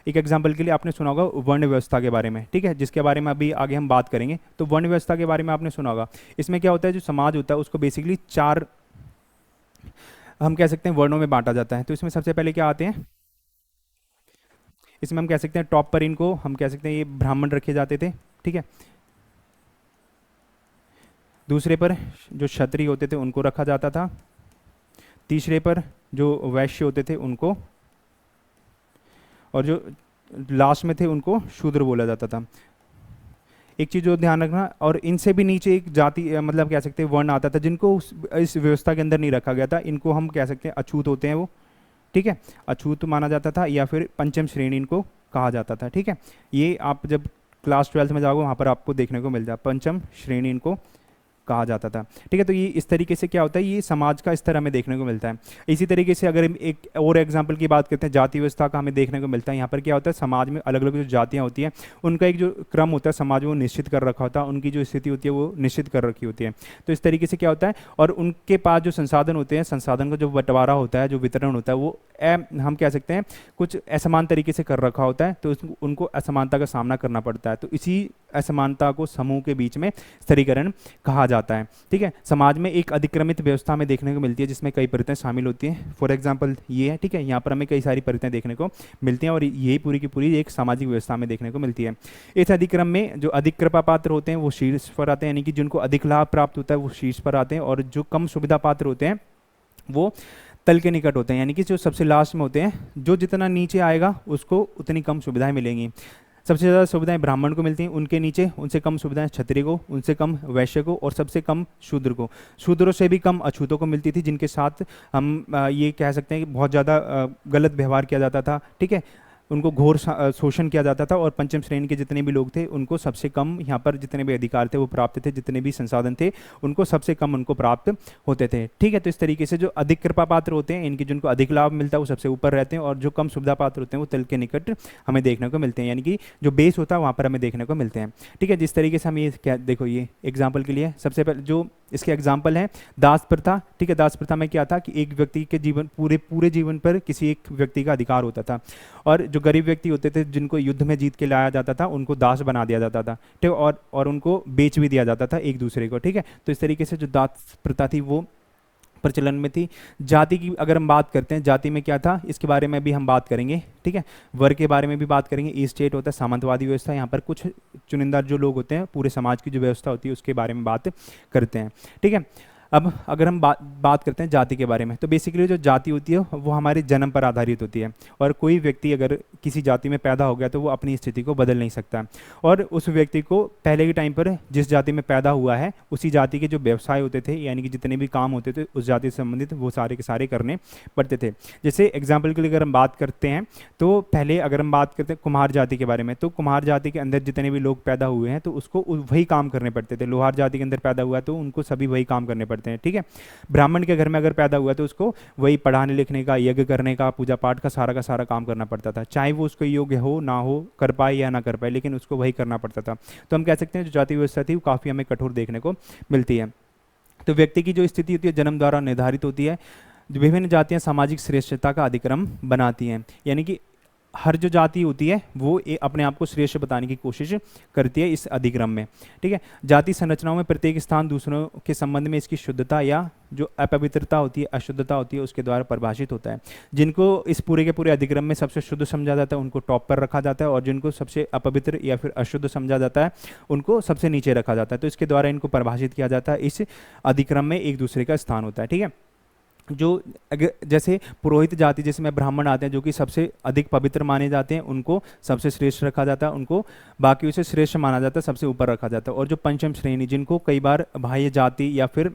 एक एग्जाम्पल के लिए आपने सुना होगा वर्ण व्यवस्था के बारे में, ठीक है, जिसके बारे में अभी आगे हम बात करेंगे। तो वर्ण व्यवस्था के बारे में आपने सुना होगा। इसमें क्या होता है, जो समाज होता है उसको बेसिकली 4 हम कह सकते हैं वर्णों में बांटा जाता है। तो इसमें सबसे पहले क्या आते हैं, इसमें हम कह सकते हैं टॉप पर इनको हम कह सकते हैं ये ब्राह्मण रखे जाते थे। ठीक है, दूसरे पर जो क्षत्रिय होते थे उनको रखा जाता था, तीसरे पर जो वैश्य होते थे उनको, और जो लास्ट में थे उनको शूद्र बोला जाता था। एक चीज़ जो ध्यान रखना, और इनसे भी नीचे एक जाति मतलब कह सकते हैं वर्ण आता था जिनको इस व्यवस्था के अंदर नहीं रखा गया था, इनको हम कह सकते हैं अछूत होते हैं वो। ठीक है, अछूत माना जाता था या फिर पंचम श्रेणी इनको कहा जाता था। ठीक है, ये आप जब क्लास 12th में जाओगे वहाँ पर आपको देखने को मिल जाए, पंचम श्रेणी इनको कहा जाता था। ठीक है, तो ये इस तरीके से क्या होता है, ये समाज का स्तर हमें देखने को मिलता है। इसी तरीके से अगर हम एक और एग्जांपल की बात करते हैं, जाति व्यवस्था का हमें देखने को मिलता है। यहाँ पर क्या होता है, समाज में अलग अलग जो जातियाँ होती हैं उनका एक जो क्रम होता है समाज में वो निश्चित कर रखा होता है, उनकी जो स्थिति होती है वो निश्चित कर रखी होती है। तो इस तरीके से क्या होता है, और उनके पास जो संसाधन होते हैं, संसाधन का जो बंटवारा होता है, जो वितरण होता है, वो हम कह सकते हैं कुछ असमान तरीके से कर रखा होता है, तो उनको असमानता का सामना करना पड़ता है। तो इसी असमानता को समूह के बीच में स्तरीकरण कहा जाता है। ठीक है, समाज में एक अधिक्रमित व्यवस्था में देखने को मिलती है जिसमें कई परतें शामिल होती हैं। फॉर एग्जांपल ये है, ठीक है, यहाँ पर हमें कई सारी परतें देखने को मिलती हैं और यही पूरी की पूरी एक सामाजिक व्यवस्था में देखने को मिलती है। इस अधिक्रम में जो अधिक कृपा पात्र होते हैं वो शीर्ष पर आते हैं, यानी कि जिनको अधिक लाभ प्राप्त होता है वो शीर्ष पर आते हैं, और जो कम सुविधा पात्र होते हैं वो तल के निकट होते हैं, यानी कि जो सबसे लास्ट में होते हैं। जो जितना नीचे आएगा उसको उतनी कम सुविधाएं मिलेंगी। सबसे ज़्यादा सुविधाएं ब्राह्मण को मिलती हैं, उनके नीचे उनसे कम सुविधाएं क्षत्रिय को, उनसे कम वैश्य को, और सबसे कम शूद्र को। शूद्रों से भी कम अछूतों को मिलती थी, जिनके साथ हम ये कह सकते हैं कि बहुत ज़्यादा गलत व्यवहार किया जाता था। ठीक है, उनको घोर शोषण किया जाता था, और पंचम श्रेणी के जितने भी लोग थे उनको सबसे कम यहाँ पर जितने भी अधिकार थे वो प्राप्त थे, जितने भी संसाधन थे उनको सबसे कम उनको प्राप्त होते थे। ठीक है, तो इस तरीके से जो अधिक कृपा पात्र होते हैं इनकी जिनको अधिक लाभ मिलता है वो सबसे ऊपर रहते हैं, और जो कम सुविधा पात्र होते हैं वो तल के निकट हमें देखने को मिलते हैं, यानी कि जो बेस होता है वहाँ पर हमें देखने को मिलते हैं। ठीक है, जिस तरीके से हम ये क्या देखो, ये एग्जाम्पल के लिए सबसे पहले जो इसके एग्जाम्पल हैं दास प्रथा। ठीक है, दास प्रथा में क्या था कि एक व्यक्ति के जीवन पूरे जीवन पर किसी एक व्यक्ति का अधिकार होता था, और जो गरीब व्यक्ति होते थे जिनको युद्ध में जीत के लाया जाता था उनको दास बना दिया जाता था। ठीक, और उनको बेच भी दिया जाता था एक दूसरे को। ठीक है, तो इस तरीके से जो दास प्रथा थी वो प्रचलन में थी। जाति की अगर हम बात करते हैं, जाति में क्या था इसके बारे में भी हम बात करेंगे। ठीक है, वर्ग के बारे में भी बात करेंगे। ईस्ट स्टेट होता है सामंतवादी व्यवस्था, यहाँ पर कुछ चुनिंदा जो लोग होते हैं, पूरे समाज की जो व्यवस्था होती है उसके बारे में बात करते हैं। ठीक है, अब अगर हम बात करते हैं जाति के बारे में, तो बेसिकली जो जाति होती है वो हमारे जन्म पर आधारित होती है, और कोई व्यक्ति अगर किसी जाति में पैदा हो गया तो वो अपनी स्थिति को बदल नहीं सकता, और उस व्यक्ति को पहले के टाइम पर जिस जाति में पैदा हुआ है उसी जाति के जो व्यवसाय होते थे, यानी कि जितने भी काम होते थे उस जाति से संबंधित, वो सारे के सारे करने पड़ते थे। जैसे एग्जाम्पल के लिए अगर हम बात करते हैं, तो पहले अगर हम बात करते हैं कुम्हार जाति के बारे में, तो कुम्हार जाति के अंदर जितने भी लोग पैदा हुए हैं तो उसको वही काम करने पड़ते थे। लोहार जाति के अंदर पैदा हुआ तो उनको सभी वही काम करने पड़ते हैं, ठीक है। ब्राह्मण के घर में अगर पैदा हुआ तो उसको वही पढ़ाने लिखने का, यज्ञ करने का, पूजा पाठ का सारा काम करना पड़ता था, चाहे वो उसको योग्य हो ना हो, कर पाए या ना कर पाए, लेकिन उसको वही करना पड़ता था। तो हम कह सकते हैं जो जाति व्यवस्था थी वो काफ़ी हमें कठोर देखने को मिलती है। तो व्यक्ति की जो स्थिति होती है जन्म द्वारा निर्धारित होती है। जो विभिन्न जातियां सामाजिक श्रेष्ठता का अधिक्रम बनाती हैं, यानी कि हर जो जाति होती है वो अपने आप को श्रेष्ठ बताने की कोशिश करती है इस अधिक्रम में, ठीक है। जाति संरचनाओं में प्रत्येक स्थान दूसरों के संबंध में इसकी शुद्धता या जो अपवित्रता होती है, अशुद्धता होती है, उसके द्वारा परिभाषित होता है। जिनको इस पूरे के पूरे अधिक्रम में सबसे शुद्ध समझा जाता है उनको टॉप पर रखा जाता है, और जिनको सबसे अपवित्र या फिर अशुद्ध समझा जाता है उनको सबसे नीचे रखा जाता है। तो इसके द्वारा इनको परिभाषित किया जाता है। इस अधिक्रम में एक दूसरे का स्थान होता है, ठीक है। जो जैसे पुरोहित जाति जिसमें ब्राह्मण आते हैं जो कि सबसे अधिक पवित्र माने जाते हैं, उनको सबसे श्रेष्ठ रखा जाता है, उनको बाकियों से श्रेष्ठ माना जाता है, सबसे ऊपर रखा जाता है। और जो पंचम श्रेणी, जिनको कई बार बाह्य जाति या फिर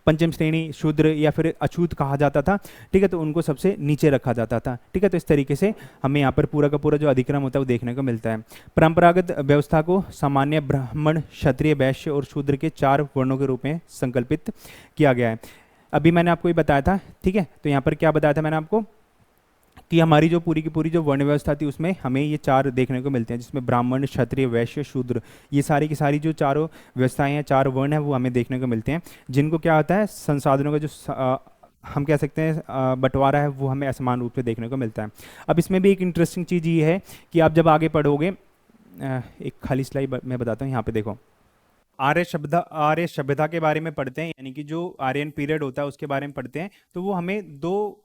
पंचम श्रेणी, शूद्र या फिर अछूत कहा जाता था, ठीक है, तो उनको सबसे नीचे रखा जाता था, ठीक है। तो इस तरीके से हमें यहाँ पर पूरा का पूरा जो अधिक्रम होता है वो देखने को मिलता है। परंपरागत व्यवस्था को सामान्य ब्राह्मण, क्षत्रिय, वैश्य और शूद्र के 4 वर्णों के रूप में संकल्पित किया गया है। अभी मैंने आपको ये बताया था, ठीक है। तो यहाँ पर क्या बताया था मैंने आपको कि हमारी जो पूरी की पूरी जो वर्ण व्यवस्था थी उसमें हमें ये 4 देखने को मिलते हैं, जिसमें ब्राह्मण, क्षत्रिय, वैश्य, शूद्र, ये सारी की सारी जो चारों व्यवस्थाएं हैं, 4 वर्ण हैं, वो हमें देखने को मिलते हैं, जिनको क्या होता है संसाधनों का जो हम कह सकते हैं बंटवारा है वो हमें असमान रूप से देखने को मिलता है। अब इसमें भी एक इंटरेस्टिंग चीज़ ये है कि आप जब आगे पढ़ोगे, एक खाली स्लाइड मैं बताता हूँ, यहाँ पे देखो, आर्य सभ्यता के बारे में पढ़ते हैं, यानी कि जो आर्यन पीरियड होता है उसके बारे में पढ़ते हैं, तो वो हमें 2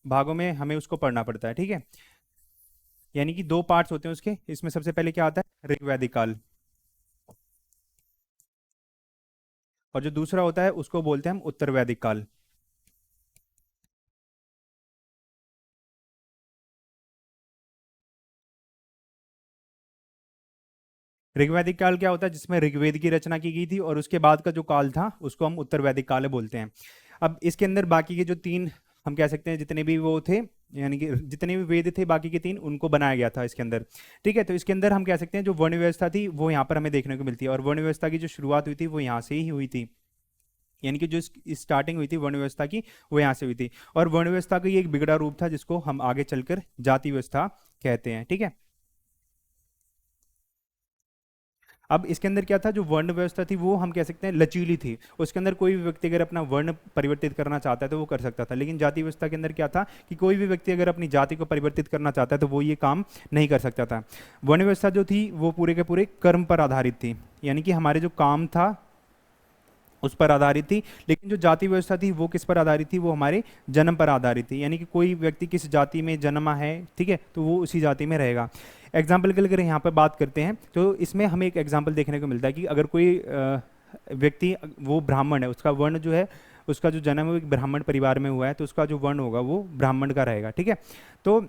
भागों में हमें उसको पढ़ना पड़ता है, ठीक है। यानी कि 2 पार्ट्स होते हैं उसके। इसमें सबसे पहले क्या आता है ऋग्वैदिक काल, और जो दूसरा होता है उसको बोलते हैं हम उत्तर वैदिक काल। ऋग्वैदिक काल क्या होता है, जिसमें ऋग्वेद की रचना की गई थी, और उसके बाद का जो काल था उसको हम उत्तर वैदिक काल बोलते हैं। अब इसके अंदर बाकी के जो 3 हम कह सकते हैं जितने भी वो थे, यानी कि जितने भी वेद थे बाकी के 3 उनको बनाया गया था इसके अंदर, ठीक है। तो इसके अंदर हम कह सकते हैं जो वर्ण व्यवस्था थी वो यहाँ पर हमें देखने को मिलती है, और वर्ण व्यवस्था की जो शुरुआत हुई थी वो यहाँ से ही हुई थी, यानी कि जो स्टार्टिंग हुई थी वर्ण व्यवस्था की वो यहाँ से हुई थी। और वर्ण व्यवस्था का ये एक बिगड़ा रूप था जिसको हम आगे चलकर जाति व्यवस्था कहते हैं, ठीक है। अब इसके अंदर क्या था, जो वर्ण व्यवस्था थी वो हम कह सकते हैं लचीली थी। उसके अंदर कोई भी व्यक्ति अगर अपना वर्ण परिवर्तित करना चाहता है तो वो कर सकता था, लेकिन जाति व्यवस्था के अंदर क्या था कि कोई भी व्यक्ति अगर अपनी जाति को परिवर्तित करना चाहता है तो वो ये काम नहीं कर सकता था। वर्ण व्यवस्था जो थी वो पूरे के पूरे कर्म पर आधारित थी, यानी कि हमारे जो काम था उस पर आधारित थी। लेकिन जो जाति व्यवस्था थी वो किस पर आधारित थी, वो हमारे जन्म पर आधारित थी, यानी कि कोई व्यक्ति किस जाति में जन्मा है, ठीक है, तो वो उसी जाति में रहेगा। एग्जाम्पल के लिए अगर यहाँ पर बात करते हैं तो इसमें हमें एक एग्जाम्पल देखने को मिलता है कि अगर कोई व्यक्ति वो ब्राह्मण है, उसका वर्ण जो है, उसका जो जन्म है एक ब्राह्मण परिवार में हुआ है, तो उसका जो वर्ण होगा वो ब्राह्मण का रहेगा, ठीक है। तो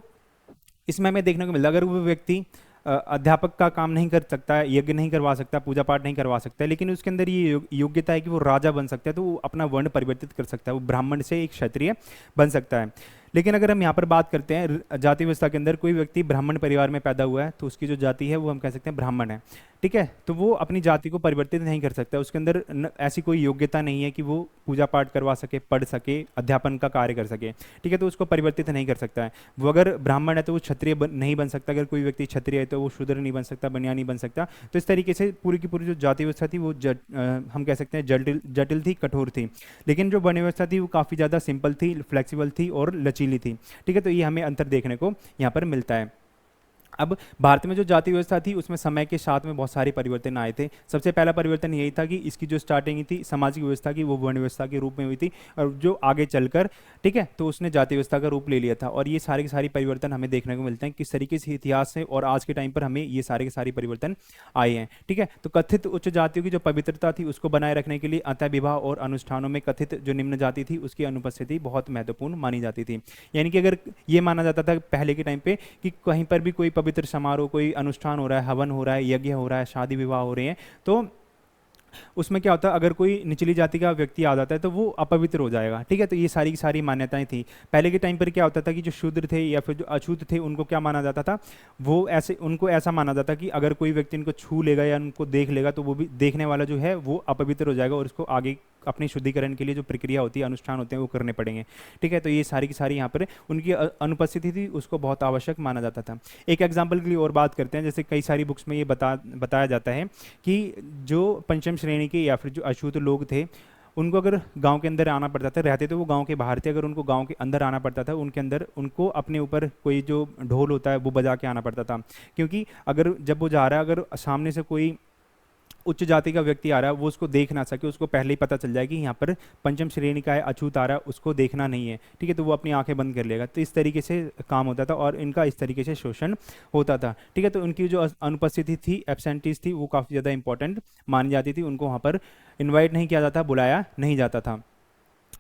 इसमें हमें देखने को मिलता है अगर वो व्यक्ति अध्यापक का काम नहीं कर सकता, यज्ञ नहीं करवा सकता, पूजा पाठ नहीं करवा सकता, लेकिन उसके अंदर ये योग्यता है कि वो राजा बन सकता है, तो वो अपना वर्ण परिवर्तित कर सकता है, वो ब्राह्मण से एक क्षत्रिय बन सकता है। लेकिन अगर हम यहाँ पर बात करते हैं जाति व्यवस्था के अंदर, कोई व्यक्ति ब्राह्मण परिवार में पैदा हुआ है तो उसकी जो जाति है वो हम कह सकते हैं ब्राह्मण है, ठीक है। तो वो अपनी जाति को परिवर्तित नहीं कर सकता, उसके अंदर ऐसी कोई योग्यता नहीं है कि वो पूजा पाठ करवा सके, पढ़ सके, अध्यापन का कार्य कर सके, ठीक है, तो उसको परिवर्तित नहीं कर सकता है। वो अगर ब्राह्मण है तो वो क्षत्रिय नहीं बन सकता, अगर कोई व्यक्ति क्षत्रिय है तो वो शूद्र नहीं बन सकता, बनिया नहीं बन सकता। तो इस तरीके से पूरी की पूरी जो जाति व्यवस्था थी वो हम कह सकते हैं जटिल थी, कठोर थी। लेकिन जो वर्ण व्यवस्था थी वो काफ़ी ज़्यादा सिंपल थी, फ्लेक्सिबल थी और लचीली थी, ठीक है। तो ये हमें अंतर देखने को यहाँ पर मिलता है। अब भारत में जो जाति व्यवस्था थी उसमें समय के साथ में बहुत सारे परिवर्तन आए थे। सबसे पहला परिवर्तन यही था कि इसकी जो स्टार्टिंग थी सामाजिक व्यवस्था की, वो वर्ण व्यवस्था के रूप में हुई थी, और जो आगे चलकर, ठीक है, तो उसने जाति व्यवस्था का रूप ले लिया था। और ये सारे के सारे परिवर्तन हमें देखने को मिलते हैं किस तरीके से इतिहास से और आज के टाइम पर हमें ये सारे के सारे परिवर्तन आए हैं। ठीक है, तो कथित उच्च जातियों की जो पवित्रता थी उसको बनाए रखने के लिए अंतः विवाह और अनुष्ठानों में कथित जो निम्न जाति थी उसकी अनुपस्थिति बहुत महत्वपूर्ण मानी जाती थी। यानी कि अगर ये माना जाता था पहले के टाइम पे कि कहीं पर भी कोई पवित्र समारोह, कोई अनुष्ठान हो रहा है, हवन हो रहा है, यज्ञ हो रहा है, शादी विवाह हो रहे हैं, तो उसमें क्या होता है, अगर कोई निचली जाति का व्यक्ति आ जाता है तो वो अपवित्र हो जाएगा। ठीक है, तो ये सारी की सारी मान्यताएं थी। पहले के टाइम पर क्या होता था कि जो शूद्र थे या फिर जो अछूत थे उनको क्या माना जाता था, वो ऐसे, उनको ऐसा माना जाता कि अगर कोई व्यक्ति इनको छू लेगा या उनको देख लेगा तो वो भी देखने वाला जो है वो अपवित्र हो जाएगा और उसको आगे अपनी शुद्धिकरण के लिए जो प्रक्रिया होती है, अनुष्ठान होते हैं, वो करने पड़ेंगे। ठीक है, तो ये सारी की सारी यहाँ पर उनकी अनुपस्थिति थी, उसको बहुत आवश्यक माना जाता था। एक एग्जाम्पल के लिए और बात करते हैं, जैसे कई सारी बुक्स में ये बताया जाता है कि जो पंचम श्रेणी के या फिर जो अछूत लोग थे उनको अगर गांव के अंदर आना पड़ता था, रहते तो वो गांव के बाहर थे, अगर उनको गांव के अंदर आना पड़ता था उनके अंदर उनको अपने ऊपर कोई जो ढोल होता है वो बजा के आना पड़ता था। क्योंकि अगर जब वो जा रहा है, अगर सामने से कोई उच्च जाति का व्यक्ति आ रहा है वो उसको देख ना सके, उसको पहले ही पता चल जाए कि यहाँ पर पंचम श्रेणी का है, अछूत आ रहा है, उसको देखना नहीं है। ठीक है, तो वो अपनी आंखें बंद कर लेगा। तो इस तरीके से काम होता था और इनका इस तरीके से शोषण होता था। ठीक है, तो उनकी जो अनुपस्थिति थी, एब्सेंटीज थी, वो काफ़ी ज़्यादा इंपॉर्टेंट मानी जाती थी। उनको वहाँ पर इन्वाइट नहीं किया जाता, बुलाया नहीं जाता था।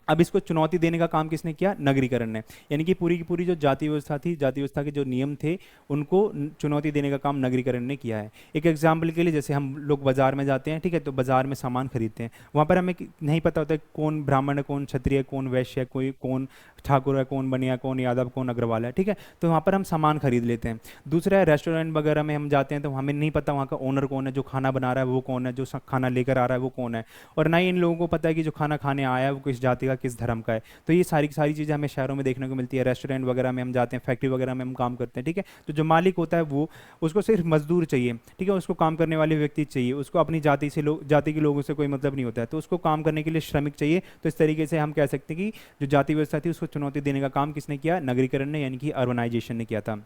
अब इसको चुनौती देने का काम किसने किया? नगरीकरण ने। यानी कि पूरी की पूरी जो जाति व्यवस्था थी, जाति व्यवस्था के जो नियम थे, उनको चुनौती देने का काम नगरीकरण ने किया है। एक एग्जाम्पल के लिए, जैसे हम लोग बाजार में जाते हैं, ठीक है, तो बाजार में सामान खरीदते हैं, वहाँ पर हमें नहीं पता होता है कौन ब्राह्मण है, कौन क्षत्रिय है, कौन वैश्य है, कोई कौन ठाकुर है, कौन बनिया, कौन यादव, कौन अग्रवाल है। ठीक है, तो वहाँ पर हम सामान खरीद लेते हैं। दूसरा है रेस्टोरेंट वगैरह में हम जाते हैं तो हमें नहीं पता वहाँ का ओनर कौन है, जो खाना बना रहा है वो कौन है, जो खाना लेकर आ रहा है वो कौन है, और ना ही इन लोगों को पता है कि जो खाना खाने आया है वो किस जाति का, किस धर्म का है। तो ये सारी सारी चीज़ें हमें शहरों में देखने को मिलती है। रेस्टोरेंट वगैरह में हम जाते हैं, फैक्ट्री वगैरह में हम काम करते हैं। ठीक है, तो जो मालिक होता है वो, उसको सिर्फ मजदूर चाहिए। ठीक है, उसको काम करने वाले व्यक्ति चाहिए, उसको अपनी जाति से जाति के लोगों से कोई मतलब नहीं होता है, तो उसको काम करने के लिए श्रमिक चाहिए। तो इस तरीके से हम कह सकते हैं कि जो जाति व्यवस्था थी उसको चुनौती देने का काम किसने किया? नगरीकरण ने, यानी कि अर्बनाइजेशन ने किया था।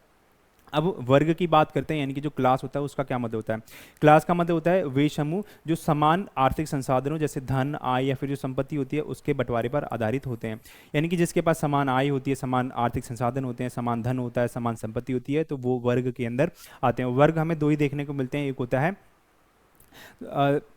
अब वर्ग की बात करते हैं, यानी कि जो क्लास होता है उसका क्या मतलब होता है? क्लास का मतलब होता है वे समूह जो समान आर्थिक संसाधनों जैसे धन, आय या फिर जो संपत्ति होती है उसके बंटवारे पर आधारित होते हैं। यानी कि जिसके पास समान आय होती है, समान आर्थिक संसाधन होते हैं, समान धन होता है, समान संपत्ति होती है, तो वो वर्ग के अंदर आते हैं। वर्ग हमें दो ही देखने को मिलते हैं, एक होता है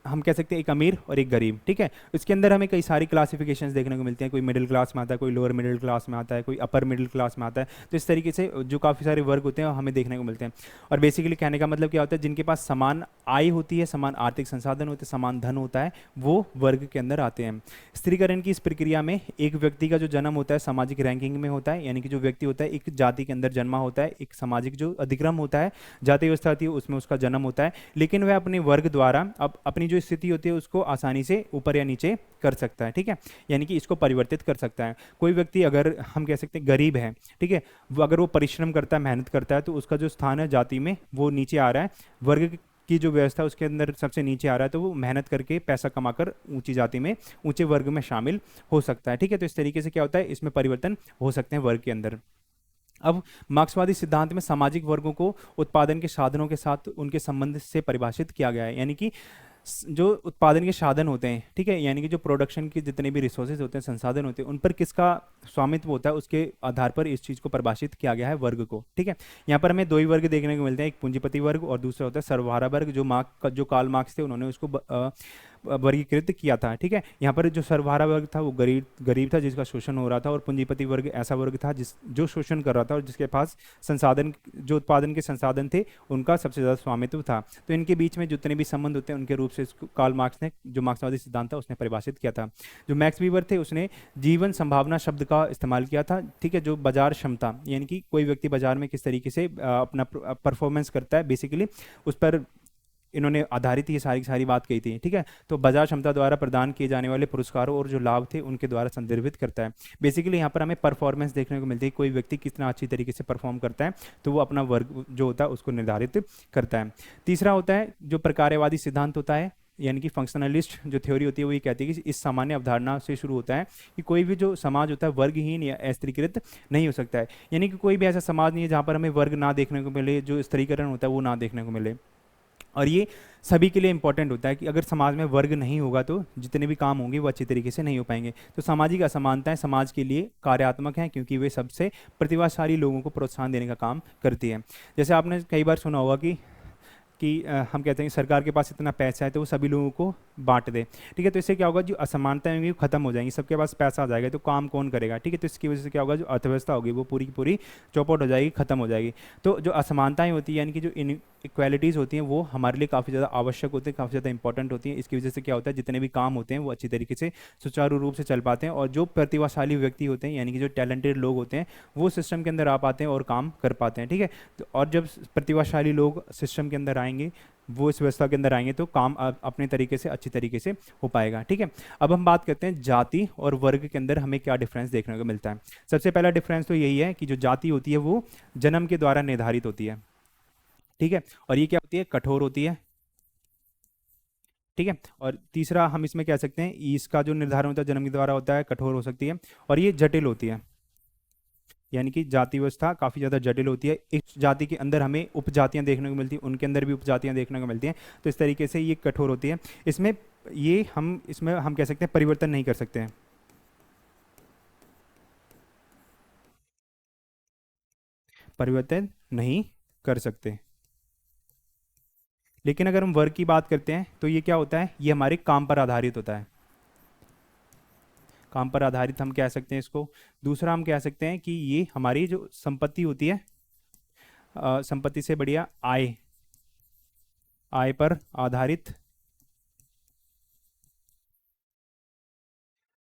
हम कह सकते हैं एक अमीर और एक गरीब। ठीक है, इसके अंदर हमें कई सारी क्लासिफिकेशंस देखने को मिलते हैं। कोई मिडिल क्लास में आता है, कोई लोअर मिडिल क्लास में आता है, कोई अपर मिडिल क्लास में आता है। तो इस तरीके से जो काफ़ी सारे वर्ग होते हैं हमें देखने को मिलते हैं। और बेसिकली कहने का मतलब क्या होता है? जिनके पास समान आय होती है, समान आर्थिक संसाधन होते हैं, समान धन होता है, वो वर्ग के अंदर आते हैं। स्त्रीकरण की इस प्रक्रिया में एक व्यक्ति का जो जन्म होता है सामाजिक रैंकिंग में होता है, यानी कि जो व्यक्ति होता है एक जाति के अंदर जन्मा होता है, एक सामाजिक जो अधिक्रम होता है, जाति व्यवस्था होती है उसमें उसका जन्म होता है, लेकिन वह अपने वर्ग द्वारा अब अपनी जो स्थिति होती है उसको आसानी से ऊपर या नीचे कर सकता है। ठीक है, यानी कि इसको परिवर्तित कर सकता है। कोई व्यक्ति अगर हम कह सकते हैं गरीब है, ठीक है, अगर वो परिश्रम करता है, मेहनत करता है, तो उसका जो स्थान है जाति में वो नीचे आ रहा है, वर्ग की जो व्यवस्था है उसके अंदर सबसे नीचे आ रहा है, तो वो मेहनत करके पैसा कमाकर ऊंची जाति में, ऊंचे वर्ग में शामिल हो सकता है। ठीक है, तो इस तरीके से क्या होता है, इसमें परिवर्तन हो सकते हैं वर्ग के अंदर। अब मार्क्सवादी सिद्धांत में सामाजिक वर्गों को उत्पादन के साधनों के साथ उनके संबंध से परिभाषित किया गया है। यानी कि जो उत्पादन के साधन होते हैं, ठीक है, यानी कि जो प्रोडक्शन के जितने भी रिसोर्सेज होते हैं, संसाधन होते हैं, उन पर किसका स्वामित्व होता है, उसके आधार पर इस चीज़ को परिभाषित किया गया है वर्ग को। ठीक है, यहाँ पर हमें दो ही वर्ग देखने को मिलते हैं, एक पूंजीपति वर्ग और दूसरा होता है सर्वहारा वर्ग, जो कार्ल मार्क्स थे उन्होंने उसको वर्गीकृत किया था। ठीक है, यहाँ पर जो सर्वहारा वर्ग था वो गरीब था जिसका शोषण हो रहा था, और पूंजीपति वर्ग ऐसा वर्ग था जो शोषण कर रहा था और जिसके पास संसाधन, जो उत्पादन के संसाधन थे, उनका सबसे ज़्यादा स्वामित्व था। तो इनके बीच में जितने भी संबंध होते हैं उनके रूप से इसको कार्ल मार्क्स ने, जो मार्क्सवादी सिद्धांत था, उसने परिभाषित किया था। जो मैक्स वीवर थे उसने जीवन संभावना शब्द का इस्तेमाल किया था। ठीक है, जो बाजार क्षमता, यानी कि कोई व्यक्ति बाजार में किस तरीके से अपना परफॉर्मेंस करता है, बेसिकली उस पर इन्होंने आधारित ये सारी सारी बात कही थी। ठीक है, तो बाजार क्षमता द्वारा प्रदान किए जाने वाले पुरस्कारों और जो लाभ थे उनके द्वारा संदर्भित करता है। बेसिकली यहाँ पर हमें परफॉर्मेंस देखने को मिलती है, कोई व्यक्ति कितना अच्छी तरीके से परफॉर्म करता है तो वो अपना वर्ग जो होता है उसको निर्धारित करता है। तीसरा होता है जो प्रकार्यवादी सिद्धांत होता है, यानी कि फंक्शनलिस्ट जो थ्योरी होती है वो ये कहती है कि इस सामान्य अवधारणा से शुरू होता है कि कोई भी जो समाज होता है वर्गहीन या अस्त्रीकृत नहीं हो सकता है। यानी कि कोई भी ऐसा समाज नहीं है जहाँ पर हमें वर्ग ना देखने को मिले, जो स्त्रीकरण होता है वो ना देखने को मिले। और ये सभी के लिए इंपॉर्टेंट होता है कि अगर समाज में वर्ग नहीं होगा तो जितने भी काम होंगे वो अच्छी तरीके से नहीं हो पाएंगे। तो सामाजिक असमानताएं समाज के लिए कार्यात्मक हैं क्योंकि वे सबसे प्रतिभाशाली लोगों को प्रोत्साहन देने का काम करती है। जैसे आपने कई बार सुना होगा कि हम कहते हैं कि सरकार के पास इतना पैसा है तो वो सभी लोगों को बांट दे। ठीक है, तो इससे क्या होगा, जो असमानताएं होंगी वो खत्म हो जाएंगी, सबके पास पैसा आ जाएगा तो काम कौन करेगा। ठीक है, तो इसकी वजह से क्या होगा, जो अर्थव्यवस्था होगी वो पूरी की पूरी चौपट हो जाएगी, खत्म हो जाएगी। तो जो असमानताएं होती हैं यानी कि जो इक्वालिटीज़ होती हैं वो हमारे लिए काफ़ी ज़्यादा आवश्यक होती हैं, काफ़ी ज़्यादा इंपॉर्टेंट होती हैं। इसकी वजह से क्या होता है, जितने भी काम होते हैं वो अच्छी तरीके से सुचारू रूप से चल पाते हैं और जो प्रतिभाशाली व्यक्ति होते हैं यानी कि जो टैलेंटेड लोग होते हैं वो सिस्टम के अंदर आ पाते हैं और काम कर पाते हैं। ठीक है, तो और जब प्रतिभाशाली लोग सिस्टम के अंदर आएंगे, वो इस व्यवस्था के अंदर आएंगे तो काम अपने तरीके से अच्छी तरीके से हो पाएगा। ठीक है, अब हम बात करते हैं जाति और वर्ग के अंदर हमें क्या डिफरेंस देखने को मिलता है। सबसे पहला डिफरेंस तो यही है कि जो जाति होती है वो जन्म के द्वारा निर्धारित होती है। ठीक है, और ये क्या होती है, कठोर होती है। ठीक है, और तीसरा हम इसमें कह सकते हैं इसका जो निर्धारण होता है जन्म के द्वारा होता है, कठोर हो सकती है और ये जटिल होती है। यानी कि जाति व्यवस्था काफ़ी ज़्यादा जटिल होती है। इस जाति के अंदर हमें उपजातियां देखने को मिलती हैं, उनके अंदर भी उपजातियां देखने को मिलती हैं। तो इस तरीके से ये कठोर होती है। इसमें हम कह सकते हैं परिवर्तन नहीं कर सकते हैं। परिवर्तन नहीं कर सकते। लेकिन अगर हम वर्ग की बात करते हैं तो ये क्या होता है, ये हमारे काम पर आधारित होता है। काम पर आधारित हम कह सकते हैं इसको। दूसरा हम कह सकते हैं कि ये हमारी जो संपत्ति होती है, संपत्ति से बढ़िया आय, आय पर आधारित।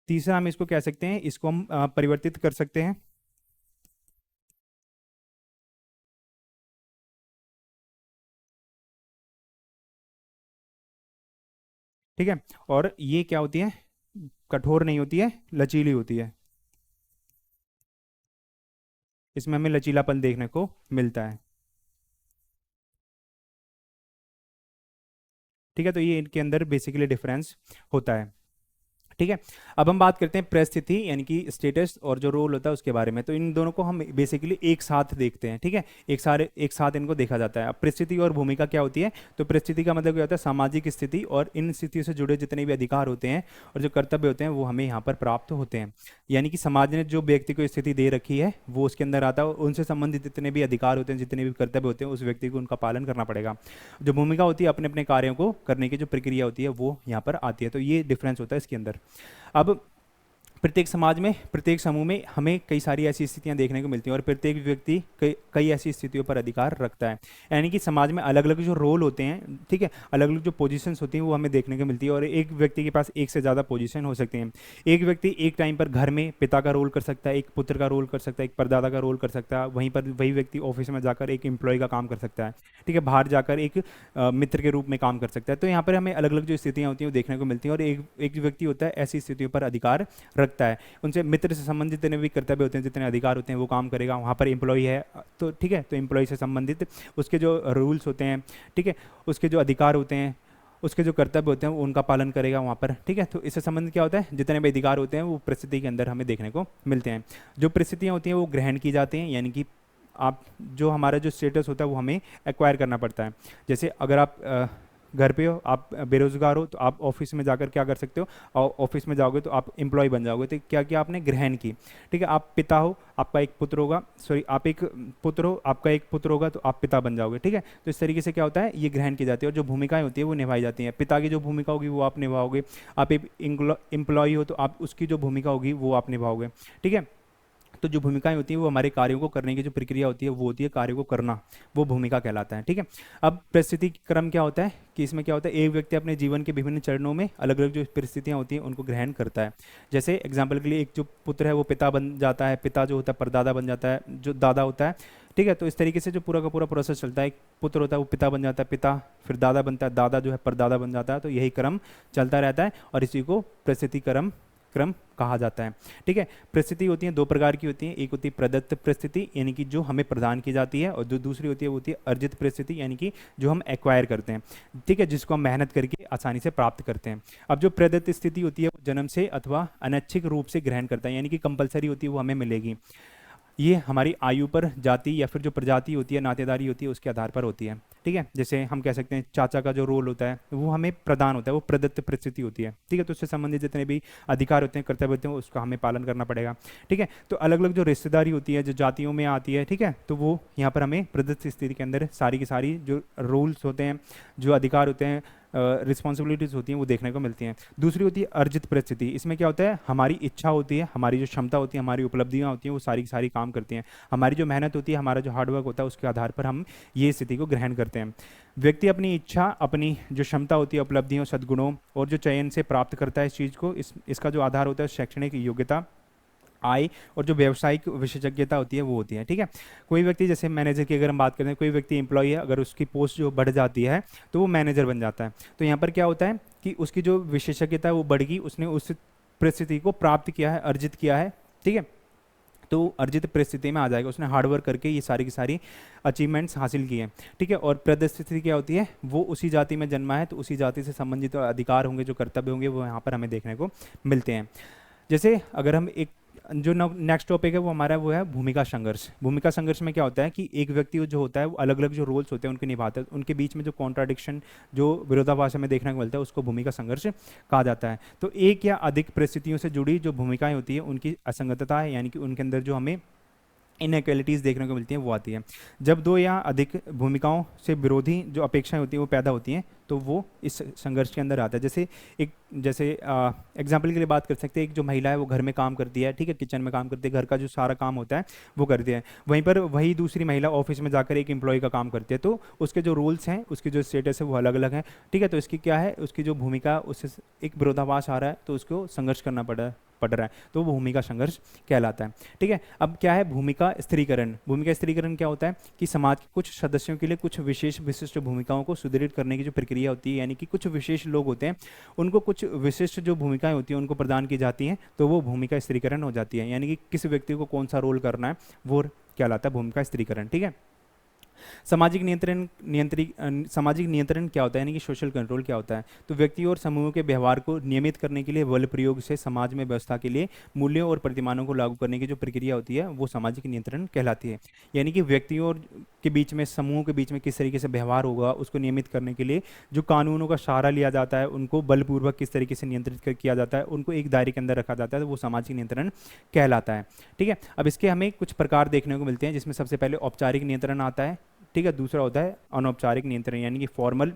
तीसरा हम इसको कह सकते हैं, इसको हम परिवर्तित कर सकते हैं। ठीक है, और ये क्या होती है, कठोर नहीं होती है, लचीली होती है। इसमें हमें लचीलापन देखने को मिलता है। ठीक है, तो ये इनके अंदर बेसिकली डिफरेंस होता है। ठीक है, अब हम बात करते हैं परिस्थिति यानी कि स्टेटस और जो रोल होता है उसके बारे में। तो इन दोनों को हम बेसिकली एक साथ देखते हैं। ठीक है, एक साथ इनको देखा जाता है। अब परिस्थिति और भूमिका क्या होती है, तो परिस्थिति का मतलब क्या होता है, सामाजिक स्थिति और इन स्थितियों से जुड़े जितने भी अधिकार होते हैं और जो कर्तव्य होते हैं वो हमें यहाँ पर प्राप्त होते हैं। यानी कि समाज ने जो व्यक्ति को स्थिति दे रखी है वो उसके अंदर आता है और उनसे संबंधित जितने भी अधिकार होते हैं, जितने भी कर्तव्य होते हैं, उस व्यक्ति को उनका पालन करना पड़ेगा। जो भूमिका होती है, अपने अपने कार्यों को करने की जो प्रक्रिया होती है वो यहाँ पर आती है। तो ये डिफरेंस होता है इसके अंदर। अब प्रत्येक समाज में, प्रत्येक समूह में हमें कई सारी ऐसी स्थितियां देखने को मिलती हैं और प्रत्येक व्यक्ति कई ऐसी स्थितियों पर अधिकार रखता है। यानी कि समाज में अलग अलग जो रोल होते हैं, ठीक है, अलग अलग जो पोजीशंस होती हैं वो हमें देखने को मिलती है और एक व्यक्ति के पास एक से ज़्यादा पोजीशन हो सकती हैं। एक व्यक्ति एक टाइम पर घर में पिता का रोल कर सकता है, एक पुत्र का रोल कर सकता है, एक परदादा का रोल कर सकता है। वहीं पर वही व्यक्ति ऑफिस में जाकर एक एम्प्लॉय का काम कर सकता है। ठीक है, बाहर जाकर एक मित्र के रूप में काम कर सकता है। तो यहाँ पर हमें अलग अलग जो स्थितियाँ होती हैं वो देखने को मिलती हैं और एक व्यक्ति होता है ऐसी स्थितियों पर अधिकार रखता है। उनसे मित्र से संबंधित जितने भी कर्तव्य होते हैं, जितने अधिकार होते हैं वो काम करेगा। वहाँ पर एम्प्लॉय है तो ठीक है, तो एम्प्लॉय से संबंधित उसके जो रूल्स होते हैं, ठीक है, उसके जो अधिकार होते हैं, उसके जो कर्तव्य होते हैं वो उनका पालन करेगा वहाँ पर। ठीक है, तो इससे संबंधित क्या होता है, जितने भी अधिकार होते हैं वो परिस्थिति के अंदर हमें देखने को मिलते हैं। जो परिस्थितियाँ होती हैं वो ग्रहण की जाती हैं, यानी कि आप जो हमारा जो स्टेटस होता है वो हमें एक्वायर करना पड़ता है। जैसे अगर आप घर पे हो, आप बेरोजगार हो, तो आप ऑफिस में जाकर क्या कर सकते हो, और ऑफिस में जाओगे तो आप एम्प्लॉय बन जाओगे। तो क्या क्या आपने ग्रहण की। ठीक है, आप पिता हो, आपका एक पुत्र होगा, सॉरी आप एक पुत्र हो, आपका एक पुत्र होगा तो आप पिता बन जाओगे। ठीक है, तो इस तरीके से क्या होता है, ये ग्रहण की जाती है और जो भूमिकाएं होती है वो निभाई जाती हैं। पिता की जो भूमिका होगी वो आप निभाओगे, आप एक एम्प्लॉय हो तो आप उसकी जो भूमिका होगी वो आप निभाओगे। ठीक है, तो जो भूमिकाएं होती हैं वो हमारे कार्यों को करने की जो प्रक्रिया होती है वो होती है कार्यों को करना, वो भूमिका कहलाता है। ठीक है, अब परिस्थिति क्रम क्या होता है कि इसमें क्या होता है, एक व्यक्ति अपने जीवन के विभिन्न चरणों में अलग अलग जो परिस्थितियां होती हैं उनको ग्रहण करता है। जैसे एग्जाम्पल के लिए एक जो पुत्र है वो पिता बन जाता है, पिता जो होता है परदादा बन जाता है, जो दादा होता है। ठीक है, तो इस तरीके से जो पूरा का पूरा प्रोसेस चलता है, एक पुत्र होता है वो पिता बन जाता है, पिता फिर दादा बनता है, दादा जो है परदादा बन जाता है। तो यही क्रम चलता रहता है और इसी को परिस्थिति क्रम क्रम कहा जाता है। ठीक है, परिस्थिति होती है दो प्रकार की होती है, एक होती है प्रदत्त परिस्थिति यानी कि जो हमें प्रदान की जाती है, और जो दूसरी होती है वो होती है अर्जित परिस्थिति यानी कि जो हम एक्वायर करते हैं। ठीक है, जिसको हम मेहनत करके आसानी से प्राप्त करते हैं। अब जो प्रदत्त स्थिति होती है वो जन्म से अथवा अनैच्छिक रूप से ग्रहण करता है, यानी कि कंपलसरी होती है, वो हमें मिलेगी। ये हमारी आयु पर, जाति या फिर जो प्रजाति होती है, नातेदारी होती है, उसके आधार पर होती है। ठीक है, जैसे हम कह सकते हैं चाचा का जो रोल होता है वो हमें प्रदान होता है, वो प्रदत्त परिस्थिति होती है। ठीक है, तो उससे संबंधित जितने भी अधिकार होते हैं, कर्तव्य होते हैं, उसका हमें पालन करना पड़ेगा। ठीक है, तो अलग अलग जो रिश्तेदारी होती है जो जातियों में आती है, ठीक है, तो वो यहाँ पर हमें प्रदत्त स्थिति के अंदर सारी की सारी जो रूल्स होते हैं, जो अधिकार होते हैं, रिस्पॉन्सिबिलिटीज़ होती हैं, वो देखने को मिलती हैं। दूसरी होती है अर्जित परिस्थिति। इसमें क्या होता है, हमारी इच्छा होती है, हमारी जो क्षमता होती है, हमारी उपलब्धियां होती हैं, वो सारी की सारी काम करती हैं। हमारी जो मेहनत होती है, हमारा जो हार्डवर्क होता है, उसके आधार पर हम ये स्थिति को ग्रहण करते हैं। व्यक्ति अपनी इच्छा, अपनी जो क्षमता होती है, उपलब्धियों, सद्गुणों और जो चयन से प्राप्त करता है इस चीज़ को, इसका जो आधार होता है शैक्षणिक योग्यता, आय और जो व्यावसायिक विशेषज्ञता होती है वो होती है। ठीक है, कोई व्यक्ति, जैसे मैनेजर की अगर हम बात करते हैं, कोई व्यक्ति एम्प्लॉय है, अगर उसकी पोस्ट जो बढ़ जाती है तो वो मैनेजर बन जाता है। तो यहाँ पर क्या होता है कि उसकी जो विशेषज्ञता है वो बढ़ गई, उसने उस परिस्थिति को प्राप्त किया है, अर्जित किया है। ठीक है, तो अर्जित परिस्थिति में आ जाएगा, उसने हार्डवर्क करके ये सारी की सारी अचीवमेंट्स हासिल किए हैं। ठीक है, और प्रदस्थिति क्या होती है, वो उसी जाति में जन्मा है तो उसी जाति से संबंधित अधिकार होंगे, जो कर्तव्य होंगे, वो यहाँ पर हमें देखने को मिलते हैं। जैसे अगर हम एक जो नेक्स्ट टॉपिक है वो हमारा वो है भूमिका संघर्ष। भूमिका संघर्ष में क्या होता है कि एक व्यक्ति जो होता है वो अलग अलग जो रोल्स होते हैं उनके निभाता है, उनके बीच में जो कॉन्ट्राडिक्शन, जो विरोधाभास हमें देखने को मिलता है, उसको भूमिका संघर्ष कहा जाता है। तो एक या अधिक परिस्थितियों से जुड़ी जो भूमिकाएं होती है उनकी असंगतता है, यानी कि उनके अंदर जो हमें इनइक्वालिटीज़ देखने को मिलती हैं वो आती है। जब दो या अधिक भूमिकाओं से विरोधी जो अपेक्षाएं होती हैं वो पैदा होती हैं तो वो इस संघर्ष के अंदर आता है। जैसे एग्जाम्पल के लिए बात कर सकते हैं, एक जो महिला है वो घर में काम करती है, ठीक है, किचन में काम करती है, घर का जो सारा काम होता है वो करती है। वहीं पर वही दूसरी महिला ऑफिस में जाकर एक एम्प्लॉय का काम करती है, तो उसके जो रूल्स हैं, उसके जो स्टेटस है वो अलग अलग हैं। ठीक है, तो इसकी क्या है, उसकी जो भूमिका, उससे एक विरोधाभास आ रहा है, तो उसको संघर्ष करना पड़ रहा है, तो वो भूमिका संघर्ष कहलाता है। ठीक है, अब क्या है भूमिका स्त्रीकरण। भूमिका स्त्रीकरण क्या होता है कि समाज के कुछ सदस्यों के लिए कुछ विशेष विशिष्ट भूमिकाओं को सुदृढ़ करने की जो प्रक्रिया होती है, यानी कि कुछ विशेष लोग होते हैं उनको कुछ विशिष्ट जो भूमिकाएं होती हैं उनको प्रदान की जाती हैं, तो वो भूमिका स्त्रीकरण हो जाती है। यानी कि किस व्यक्ति को कौन सा रोल करना है वो कहलाता है भूमिका स्त्रीकरण। ठीक है, सामाजिक नियंत्रण क्या होता है, यानी कि सोशल कंट्रोल क्या होता है। तो व्यक्ति और समूह के व्यवहार को नियमित करने के लिए बल प्रयोग से समाज में व्यवस्था के लिए मूल्यों और प्रतिमानों को लागू करने की जो प्रक्रिया होती है वो सामाजिक नियंत्रण कहलाती है। यानी कि व्यक्तियों के बीच में, समूह के बीच में किस तरीके से व्यवहार होगा उसको नियमित करने के लिए जो कानूनों का सहारा लिया जाता है, उनको बलपूर्वक किस तरीके से नियंत्रित किया जाता है, उनको एक दायरे के अंदर रखा जाता है, तो वो सामाजिक नियंत्रण कहलाता है। ठीक है, अब इसके हमें कुछ प्रकार देखने को मिलते हैं, जिसमें सबसे पहले औपचारिक नियंत्रण आता है। ठीक है, दूसरा होता है अनौपचारिक नियंत्रण, यानी कि फॉर्मल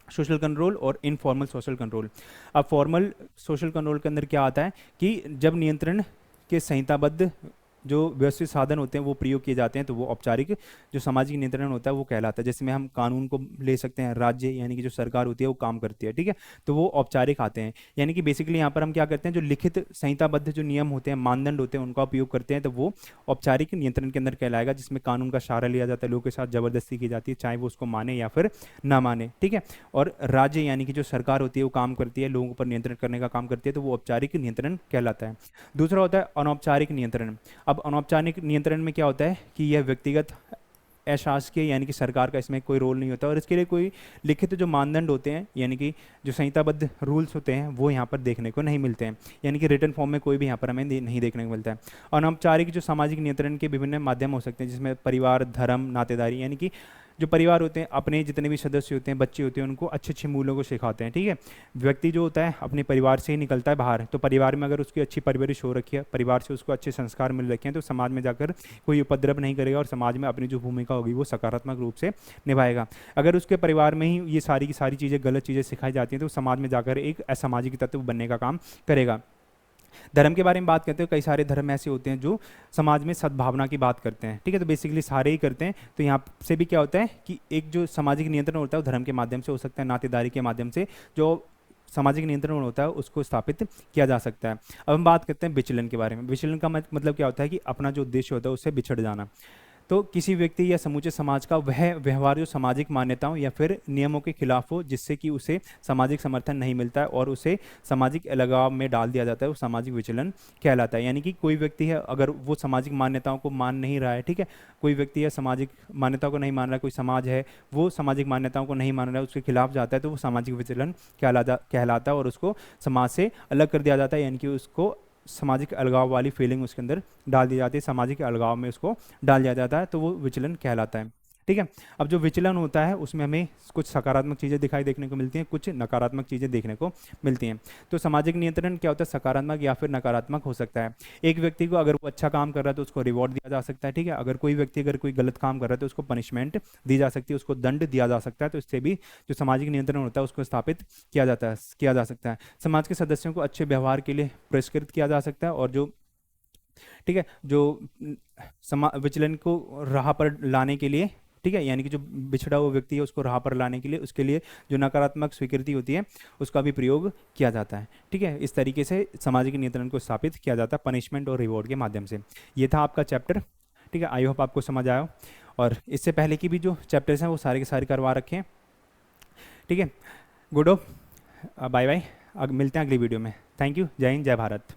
सोशल कंट्रोल और इनफॉर्मल सोशल कंट्रोल। अब फॉर्मल सोशल कंट्रोल के अंदर क्या आता है कि जब नियंत्रण के संहिताबद्ध जो व्यवस्थित साधन होते हैं वो प्रयोग किए जाते हैं, तो वो औपचारिक जो सामाजिक नियंत्रण होता है वो कहलाता है। जैसे में हम कानून को ले सकते हैं, राज्य यानी कि जो सरकार होती है वो काम करती है। ठीक है, तो वो औपचारिक आते हैं। यानी कि बेसिकली यहाँ पर हम क्या करते हैं, जो लिखित संहिताबद्ध जो नियम होते हैं, मानदंड होते हैं, उनका उपयोग करते हैं, तो वो औपचारिक नियंत्रण के अंदर कहलाएगा, जिसमें कानून का सहारा लिया जाता है, लोगों के साथ जबरदस्ती की जाती है, चाहे वो उसको माने या फिर ना माने। ठीक है, और राज्य यानी कि जो सरकार होती है वो काम करती है, लोगों पर नियंत्रण करने का काम करती है, तो वो औपचारिक नियंत्रण कहलाता है। दूसरा होता है अनौपचारिक नियंत्रण। अब अनौपचारिक नियंत्रण में क्या होता है कि यह व्यक्तिगत अशासकीय, यानी कि सरकार का इसमें कोई रोल नहीं होता, और इसके लिए कोई लिखित जो मानदंड होते हैं, यानी कि जो संहिताबद्ध रूल्स होते हैं वो यहाँ पर देखने को नहीं मिलते हैं, यानी कि रिटन फॉर्म में कोई भी यहाँ पर हमें नहीं देखने को मिलता है। अनौपचारिक जो सामाजिक नियंत्रण के विभिन्न माध्यम हो सकते हैं, जिसमें परिवार, धर्म, नातेदारी, यानी कि जो परिवार होते हैं अपने जितने भी सदस्य होते हैं, बच्चे होते हैं, उनको अच्छे अच्छे मूल्यों को सिखाते हैं। ठीक है, व्यक्ति जो होता है अपने परिवार से ही निकलता है बाहर, तो परिवार में अगर उसकी अच्छी परवरिश हो रखी है, परिवार से उसको अच्छे संस्कार मिल रखे हैं, तो समाज में जाकर कोई उपद्रव नहीं करेगा और समाज में अपनी जो भूमिका होगी वो सकारात्मक रूप से निभाएगा। अगर उसके परिवार में ही ये सारी की सारी चीज़ें, गलत चीज़ें सिखाई जाती हैं, तो समाज में जाकर एक असामाजिक तत्व बनने का काम करेगा। धर्म के बारे में बात करते हैं, कई सारे धर्म ऐसे होते हैं जो समाज में सद्भावना की बात करते हैं। ठीक है, तो बेसिकली सारे ही करते हैं। तो यहाँ से भी क्या होता है कि एक जो सामाजिक नियंत्रण होता है वो धर्म के माध्यम से हो सकता है, नातेदारी के माध्यम से जो सामाजिक नियंत्रण होता है उसको स्थापित किया जा सकता है। अब हम बात करते हैं विचलन के बारे में। विचलन का मतलब क्या होता है कि अपना जो उद्देश्य होता है उससे बिछड़ जाना। तो किसी व्यक्ति या समूचे समाज का वह व्यवहार जो सामाजिक मान्यताओं या फिर नियमों के खिलाफ हो, जिससे कि उसे सामाजिक समर्थन नहीं मिलता है और उसे सामाजिक अलगाव में डाल दिया जाता है, वो सामाजिक विचलन कहलाता है। यानी कि कोई व्यक्ति है, अगर वो सामाजिक मान्यताओं को मान नहीं रहा है, ठीक है, कोई व्यक्ति है सामाजिक मान्यताओं को नहीं मान रहा है, कोई समाज है वो सामाजिक मान्यताओं को नहीं मान रहा है, उसके खिलाफ जाता है, तो वो सामाजिक विचलन कहलाता है और उसको समाज से अलग कर दिया जाता है। यानी कि उसको सामाजिक अलगाव वाली फीलिंग उसके अंदर डाल दी जाती है, सामाजिक अलगाव में उसको डाल दिया जाता है, तो वो विचलन कहलाता है। ठीक है, अब जो विचलन होता है उसमें हमें कुछ सकारात्मक चीज़ें दिखाई देखने को मिलती हैं, कुछ नकारात्मक चीज़ें देखने को मिलती हैं। तो सामाजिक नियंत्रण क्या होता है, सकारात्मक या फिर नकारात्मक हो सकता है। एक व्यक्ति को अगर वो अच्छा काम कर रहा है तो उसको रिवॉर्ड दिया जा सकता है, ठीक है। अगर कोई व्यक्ति अगर कोई गलत काम कर रहा है तो उसको पनिशमेंट दी जा सकती है, उसको दंड दिया जा सकता है। तो इससे भी जो सामाजिक नियंत्रण होता है उसको स्थापित किया जा सकता है। समाज के सदस्यों को अच्छे व्यवहार के लिए पुरस्कृत किया जा सकता है, और जो, ठीक है, जो विचलन को राह पर लाने के लिए, ठीक है, यानी कि जो बिछड़ा हुआ व्यक्ति है उसको राह पर लाने के लिए, उसके लिए जो नकारात्मक स्वीकृति होती है उसका भी प्रयोग किया जाता है। ठीक है, इस तरीके से सामाजिक नियंत्रण को स्थापित किया जाता है पनिशमेंट और रिवॉर्ड के माध्यम से। ये था आपका चैप्टर। ठीक है, आई होप आपको समझ आया, और इससे पहले की भी जो चैप्टर्स हैं वो सारे के सारे करवा रखे हैं। ठीक है, गुड ऑफ, बाय बाय, मिलते हैं अगली वीडियो में। थैंक यू, जय हिंद, जय भारत।